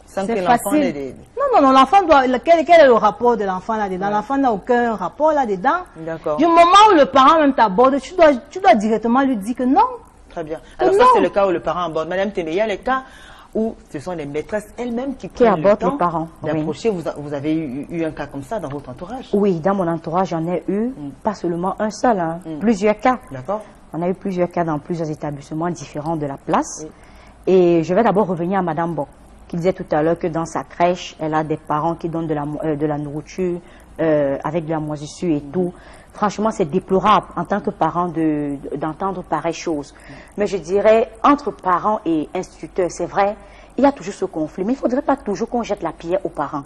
Sans que l'enfant n'ait... Non, l'enfant doit... Quel est le rapport de l'enfant là-dedans? L'enfant n'a aucun rapport là-dedans. D'accord. Du moment où le parent même t'aborde, tu dois directement lui dire que non. Très bien. Alors ça, c'est le cas où le parent aborde. Madame Tembe, il y a les cas où ce sont les maîtresses elles-mêmes qui abordent le parent. D'approcher. Oui. Vous avez eu un cas comme ça dans votre entourage?
Oui, dans mon entourage, j'en ai eu, pas seulement un seul, plusieurs cas. D'accord. On a eu plusieurs cas dans plusieurs établissements différents de la place. Oui. Et je vais d'abord revenir à Madame Bock, qui disait tout à l'heure que dans sa crèche, elle a des parents qui donnent de la nourriture avec de la moisissure et tout. Franchement, c'est déplorable en tant que parent d'entendre pareille chose. Mais je dirais, entre parents et instituteurs, c'est vrai, il y a toujours ce conflit. Mais il ne faudrait pas toujours qu'on jette la pierre aux parents.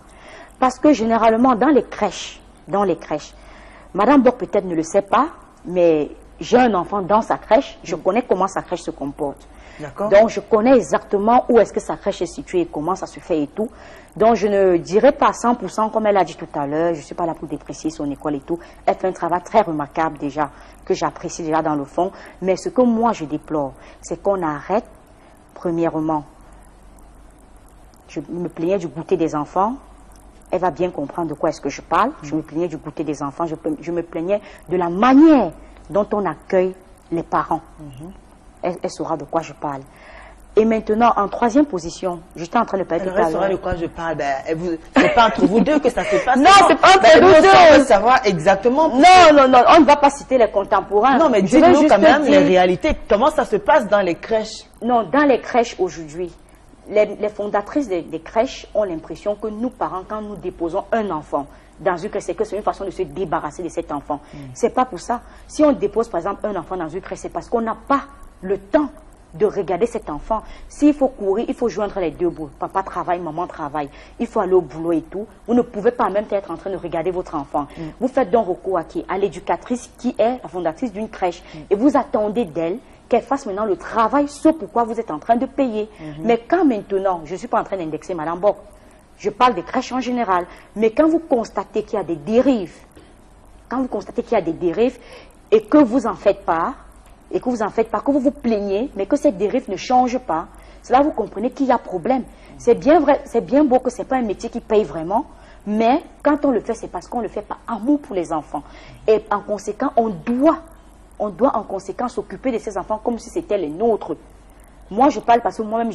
Parce que généralement, dans les crèches, Madame Bock peut-être ne le sait pas, mais j'ai un enfant dans sa crèche, je connais comment sa crèche se comporte. Donc, je connais exactement où est-ce que sa crèche est située et comment ça se fait et tout. Donc, je ne dirais pas 100% comme elle a dit tout à l'heure. Je ne suis pas là pour déprécier son école et tout. Elle fait un travail très remarquable déjà, que j'apprécie déjà dans le fond. Mais ce que moi, je déplore, c'est qu'on arrête, premièrement, je me plaignais du goûter des enfants. Elle va bien comprendre de quoi est-ce que je parle. Je me plaignais du goûter des enfants. Je me plaignais de la manière dont on accueille les parents. Elle saura de quoi je parle. Et maintenant, en troisième position, j'étais en train de parler tout à l'heure.
Elle saura de quoi je parle. C'est pas entre vous deux que ça se passe.
Non, c'est pas entre nous deux.
On veut savoir exactement.
Non, on ne va pas citer les contemporains.
Non, mais dis-nous quand même les réalités. Comment ça se passe dans les crèches?
Non, dans les crèches aujourd'hui, les fondatrices des crèches ont l'impression que nous, parents, quand nous déposons un enfant dans une crèche, c'est que c'est une façon de se débarrasser de cet enfant. C'est pas pour ça. Si on dépose, par exemple, un enfant dans une crèche, c'est parce qu'on n'a pas le temps de regarder cet enfant. S'il faut courir, il faut joindre les deux bouts. Papa travaille, maman travaille. Il faut aller au boulot et tout. Vous ne pouvez pas même être en train de regarder votre enfant. Vous faites donc recours à qui? À l'éducatrice qui est la fondatrice d'une crèche. Et vous attendez d'elle qu'elle fasse maintenant le travail, ce pourquoi vous êtes en train de payer. Mais quand maintenant, je ne suis pas en train d'indexer Madame Bock, je parle des crèches en général, mais quand vous constatez qu'il y a des dérives, et que vous en faites part, que vous vous plaignez, mais que cette dérive ne change pas, cela vous comprenez qu'il y a problème. C'est bien vrai, c'est bien beau que ce n'est pas un métier qui paye vraiment, mais quand on le fait, c'est parce qu'on le fait par amour pour les enfants. Et en conséquent, on doit en conséquence s'occuper de ces enfants comme si c'était les nôtres. Moi, je parle parce que moi-même,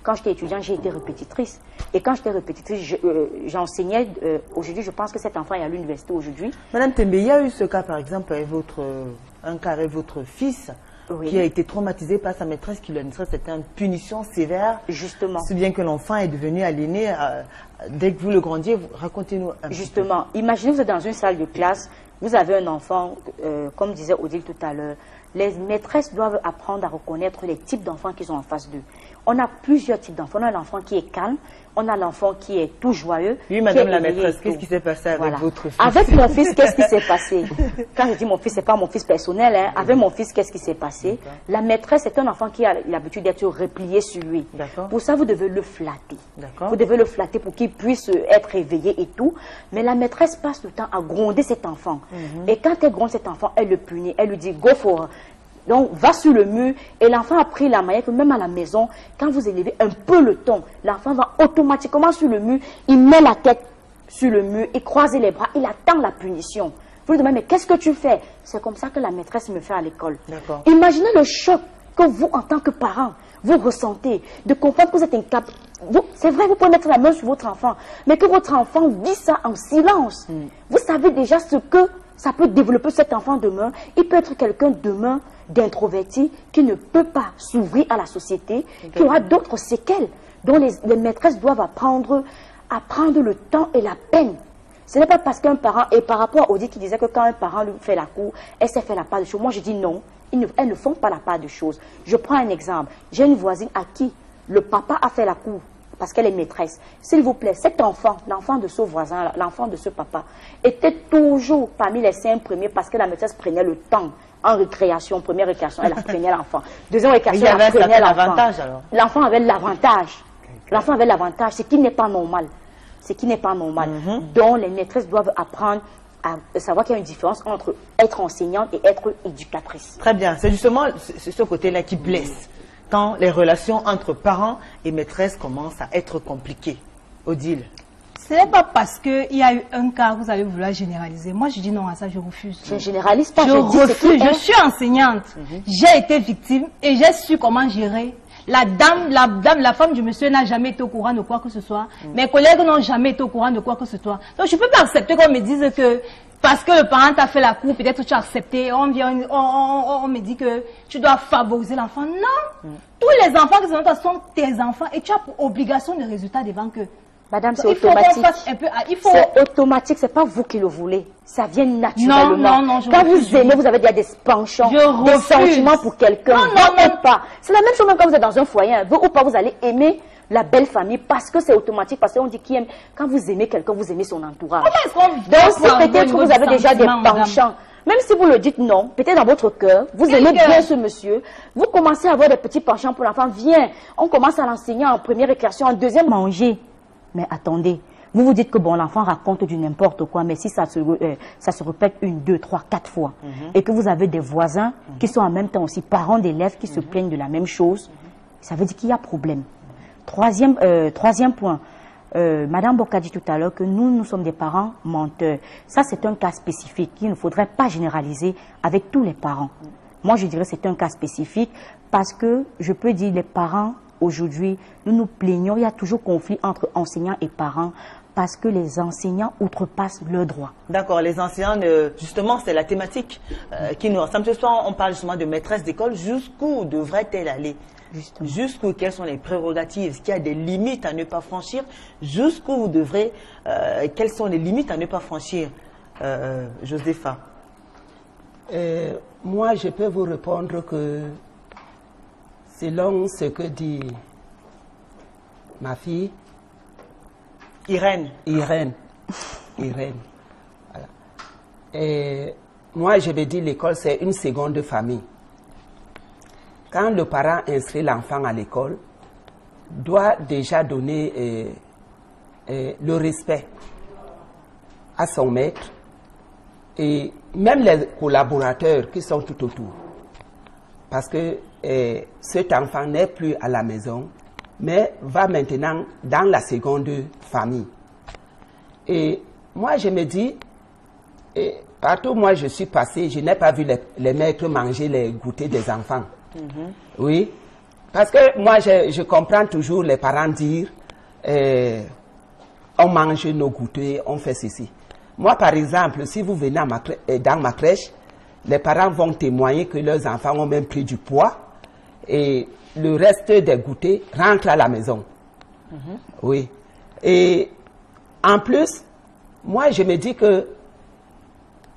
quand j'étais étudiante, j'ai été répétitrice. Et quand j'étais répétitrice, j'enseignais. Aujourd'hui, je pense que cet enfant est à l'université aujourd'hui.
Madame Tembe, il y a eu ce cas, par exemple, avec votre fils, qui a été traumatisé par sa maîtresse qui lui a dit que c'était une punition sévère.
Justement.
Si bien que l'enfant est devenu aliéné. Dès que vous le grandiez, racontez-nous un
Justement.
petit peu.
Imaginez, vous êtes dans une salle de classe, vous avez un enfant, comme disait Odile tout à l'heure, Les maîtresses doivent apprendre à reconnaître les types d'enfants qu'ils ont en face d'eux. On a plusieurs types d'enfants. On a l'enfant qui est calme, on a l'enfant qui est tout joyeux.
Oui, madame la maîtresse, qu'est-ce qui s'est passé avec votre fils?
Avec mon fils, qu'est-ce qui s'est passé? Quand je dis mon fils, c'est pas mon fils personnel. Hein. Avec mon fils, qu'est-ce qui s'est passé? La maîtresse est un enfant qui a l'habitude d'être replié sur lui. Pour ça, vous devez le flatter. Vous devez le flatter pour qu'il puisse être éveillé et tout. Mais la maîtresse passe le temps à gronder cet enfant. Et quand elle gronde cet enfant, elle le punit. Elle lui dit, go for. Donc, va sur le mur, et l'enfant a pris la manière que même à la maison, quand vous élevez un peu le ton, l'enfant va automatiquement sur le mur, il met la tête sur le mur, il croise les bras, il attend la punition. Vous lui demandez, mais qu'est-ce que tu fais? C'est comme ça que la maîtresse me fait à l'école. Imaginez le choc que vous, en tant que parent, vous ressentez, de comprendre que vous êtes incapable. C'est vrai, vous pouvez mettre la main sur votre enfant, mais que votre enfant vit ça en silence. Vous savez déjà ce que ça peut développer cet enfant demain. Il peut être quelqu'un demain d'introverti qui ne peut pas s'ouvrir à la société, qui aura d'autres séquelles dont les maîtresses doivent apprendre le temps et la peine. Ce n'est pas parce qu'un parent, et par rapport à Audit qui disait que quand un parent lui fait la cour, elle sait faire la part de choses. Moi je dis non, elles ne font pas la part de choses. Je prends un exemple. J'ai une voisine à qui le papa a fait la cour parce qu'elle est maîtresse. S'il vous plaît, cet enfant, l'enfant de ce voisin, l'enfant de ce papa, était toujours parmi les 5 premiers parce que la maîtresse prenait le temps. En récréation, première récréation, elle apprenait l'enfant. Deuxième récréation, elle apprenait l'enfant. L'enfant avait l'avantage. L'enfant avait l'avantage, ce qui n'est pas normal. Ce qui n'est pas normal. Donc, les maîtresses doivent apprendre à savoir qu'il y a une différence entre être enseignante et être éducatrice.
Très bien. C'est justement ce côté-là qui blesse. Quand les relations entre parents et maîtresses commencent à être compliquées. Odile.
Ce n'est pas parce qu'il y a eu un cas que vous allez vouloir généraliser. Moi, je dis non à ça, je refuse.
Je ne généralise pas.
Je refuse. Je suis enseignante. J'ai été victime et j'ai su comment gérer. La femme du monsieur n'a jamais été au courant de quoi que ce soit. Mes collègues n'ont jamais été au courant de quoi que ce soit. Donc, je ne peux pas accepter qu'on me dise que parce que le parent t'a fait la cour, peut-être tu as accepté. On me dit que tu dois favoriser l'enfant. Non. Tous les enfants qui sont toi sont tes enfants et tu as pour obligation de résultat devant eux.
Madame, c'est automatique. C'est automatique, c'est pas vous qui le voulez. Ça vient naturellement.
Non,
quand vous aimez, vous avez déjà des penchants, des sentiments pour quelqu'un. Non, pas. C'est la même chose même quand vous êtes dans un foyer. Vous ou pas, vous allez aimer la belle famille parce que c'est automatique. Parce qu'on dit qui aime. Quand vous aimez quelqu'un, vous aimez son entourage. Donc, si peut-être vous avez déjà des penchants, même si vous le dites non, peut-être dans votre cœur, vous aimez bien ce monsieur, vous commencez à avoir des petits penchants pour l'enfant. Viens, on commence à l'enseigner en première récréation, en deuxième, manger. Mais attendez, vous vous dites que bon, l'enfant raconte du n'importe quoi, mais si ça se répète 1, 2, 3, 4 fois, et que vous avez des voisins qui sont en même temps aussi parents d'élèves qui se plaignent de la même chose, ça veut dire qu'il y a problème. Troisième point, Madame Boka dit tout à l'heure que nous sommes des parents menteurs. Ça, c'est un cas spécifique qu'il ne faudrait pas généraliser avec tous les parents. Moi, je dirais que c'est un cas spécifique parce que je peux dire les parents. Aujourd'hui, nous nous plaignons, il y a toujours conflit entre enseignants et parents parce que les enseignants outrepassent leurs droits. D'accord, les enseignants, justement, c'est la thématique qui nous ressemble. Ce soir, on parle justement de maîtresse d'école. Jusqu'où devrait-elle aller? Jusqu'où, quelles sont les prérogatives? Est-ce qu'il y a des limites à ne pas franchir? Jusqu'où vous devrez, quelles sont les limites à ne pas franchir, Josepha?
Moi, je peux vous répondre que selon ce que dit ma fille,
Irène.
Voilà. Et moi, je vais dire l'école, c'est une seconde famille. Quand le parent inscrit l'enfant à l'école, doit déjà donner le respect à son maître et même les collaborateurs qui sont tout autour. Parce que cet enfant n'est plus à la maison, mais va maintenant dans la seconde famille. Et moi, je me dis, partout où moi je suis passé, je n'ai pas vu les maîtres manger les goûters des enfants. Oui, parce que moi, je comprends toujours les parents dire, on mange nos goûters, on fait ceci. Moi, par exemple, si vous venez dans ma crèche, les parents vont témoigner que leurs enfants ont même pris du poids et le reste des goûters rentre à la maison. Oui. Et en plus, moi, je me dis que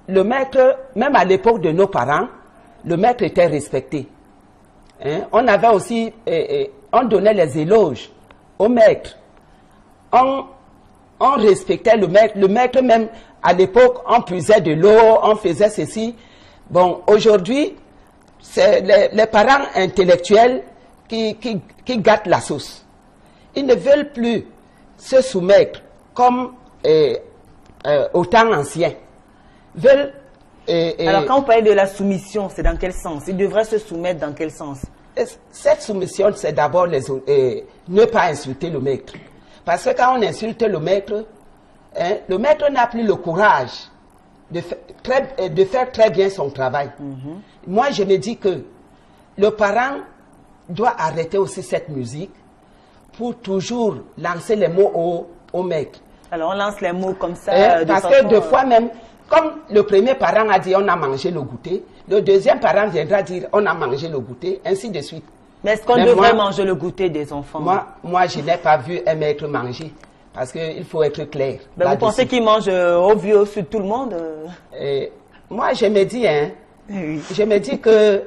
le maître, même à l'époque de nos parents, le maître était respecté. Hein? On avait aussi, on donnait les éloges au maître. On respectait le maître. Le maître même, à l'époque, on puisait de l'eau, on faisait ceci. Bon, aujourd'hui, c'est les parents intellectuels qui gâtent la sauce. Ils ne veulent plus se soumettre comme au temps ancien. Veulent,
alors, quand vous parlez de la soumission, c'est dans quel sens? Ils devraient se soumettre dans quel sens?
Cette soumission, c'est d'abord ne pas insulter le maître. Parce que quand on insulte le maître n'a plus le courage de faire très bien son travail. Moi, je me dis que le parent doit arrêter aussi cette musique pour toujours lancer les mots au maître.
Alors, on lance les mots comme ça.
Parce que deux fois même, comme le premier parent a dit on a mangé le goûter, le deuxième parent viendra dire on a mangé le goûter, ainsi de suite.
Mais est-ce qu'on devrait manger le goûter des enfants?
Moi, je n'ai pas vu un maître manger. Parce qu'il faut être clair.
Vous pensez qu'il mange au vieux sur tout le monde?
Moi, je me dis, je me dis que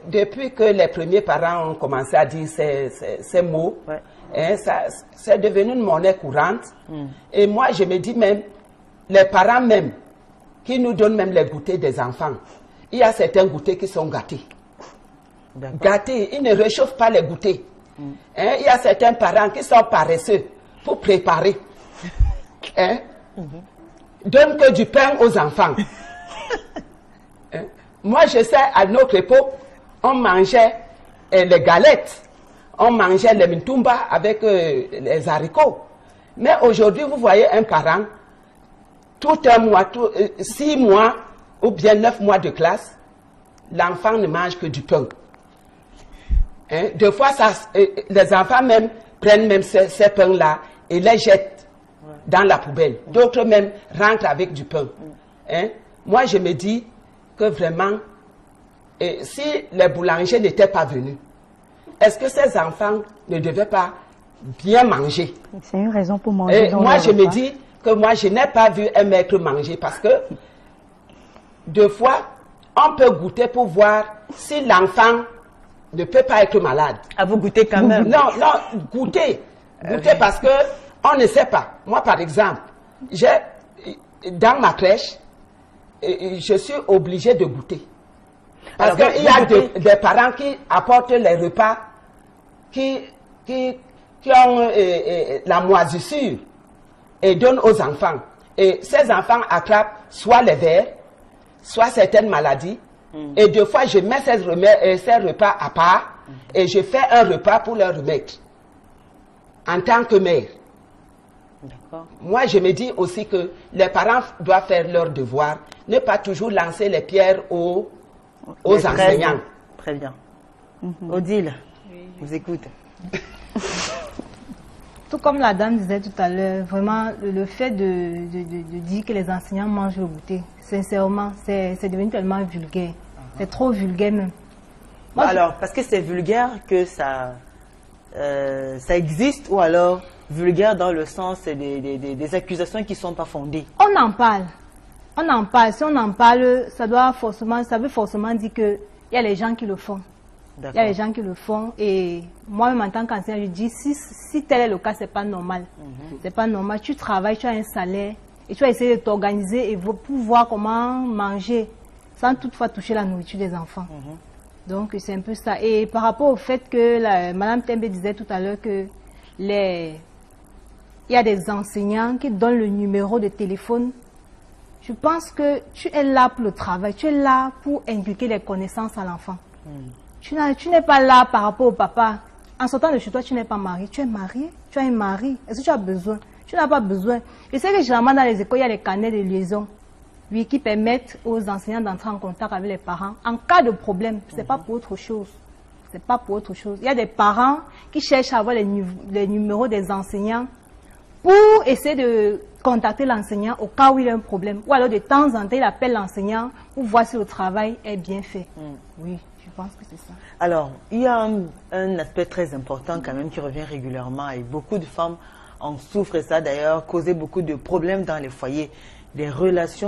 depuis que les premiers parents ont commencé à dire ces mots, c'est devenu une monnaie courante. Et moi, je me dis même, les parents même, qui nous donnent même les goûters des enfants, il y a certains goûters qui sont gâtés. Gâtés, ils ne réchauffent pas les goûters. Il y a certains parents qui sont paresseux pour préparer. Donne que du pain aux enfants. Moi, je sais, à notre époque, on mangeait les galettes, on mangeait les mintumba avec les haricots. Mais aujourd'hui, vous voyez un parent, tout un mois, 6 mois ou bien 9 mois de classe, l'enfant ne mange que du pain. Des fois, les enfants même prennent même ces pains-là et les jettent dans la poubelle. D'autres même rentrent avec du pain. Moi, je me dis que vraiment, si les boulangers n'étaient pas venus, est-ce que ces enfants ne devaient pas bien manger?
C'est une raison pour manger.
Moi, je me dis que moi, je n'ai pas vu un maître manger parce que, deux fois, on peut goûter pour voir si l'enfant ne peut pas être malade.
À vous goûter quand même?
Non, goûter. Goûter parce que on ne sait pas. Moi, par exemple, dans ma crèche, je suis obligé de goûter. Parce qu'il y a des parents qui apportent les repas qui ont la moisissure et donnent aux enfants. Et ces enfants attrapent soit les vers, soit certaines maladies. Et deux fois, je mets ces repas à part et je fais un repas pour leur remettre. En tant que mère. Moi, je me dis aussi que les parents doivent faire leur devoir, ne pas toujours lancer les pierres aux enseignants.
Très bien. Odile, vous écoute.
Tout comme la dame disait tout à l'heure, vraiment, le fait de dire que les enseignants mangent le goûter, sincèrement, c'est devenu tellement vulgaire. C'est trop vulgaire même. Moi,
alors, parce que c'est vulgaire que ça existe, ou alors vulgaire dans le sens des accusations qui ne sont pas fondées?
On en parle. On en parle. Si on en parle, ça veut forcément dire qu'il y a les gens qui le font. Il y a les gens qui le font. Et moi-même, en tant qu'enseignant, je dis, si tel est le cas, ce n'est pas normal. C'est pas normal. Tu travailles, tu as un salaire, et tu vas essayer de t'organiser et pour voir comment manger, sans toutefois toucher la nourriture des enfants. Donc, c'est un peu ça. Et par rapport au fait que Mme Tembe disait tout à l'heure que il y a des enseignants qui donnent le numéro de téléphone. Je pense que tu es là pour le travail, tu es là pour inculquer les connaissances à l'enfant. Tu n'es pas là par rapport au papa. En sortant de chez toi, tu n'es pas marié. Tu es marié, tu as un mari. Est-ce que tu as besoin? Tu n'as pas besoin. Je sais que généralement dans les écoles, il y a les carnets de liaison, oui, qui permettent aux enseignants d'entrer en contact avec les parents en cas de problème. Ce n'est pas pour autre chose. C'est pas pour autre chose. Il y a des parents qui cherchent à avoir les numéros des enseignants pour essayer de contacter l'enseignant au cas où il y a un problème. Ou alors de temps en temps, il appelle l'enseignant pour voir si le travail est bien fait. Oui, je pense que c'est ça.
Alors, il y a un aspect très important quand même qui revient régulièrement et beaucoup de femmes en souffrent, et ça d'ailleurs causé beaucoup de problèmes dans les foyers, des relations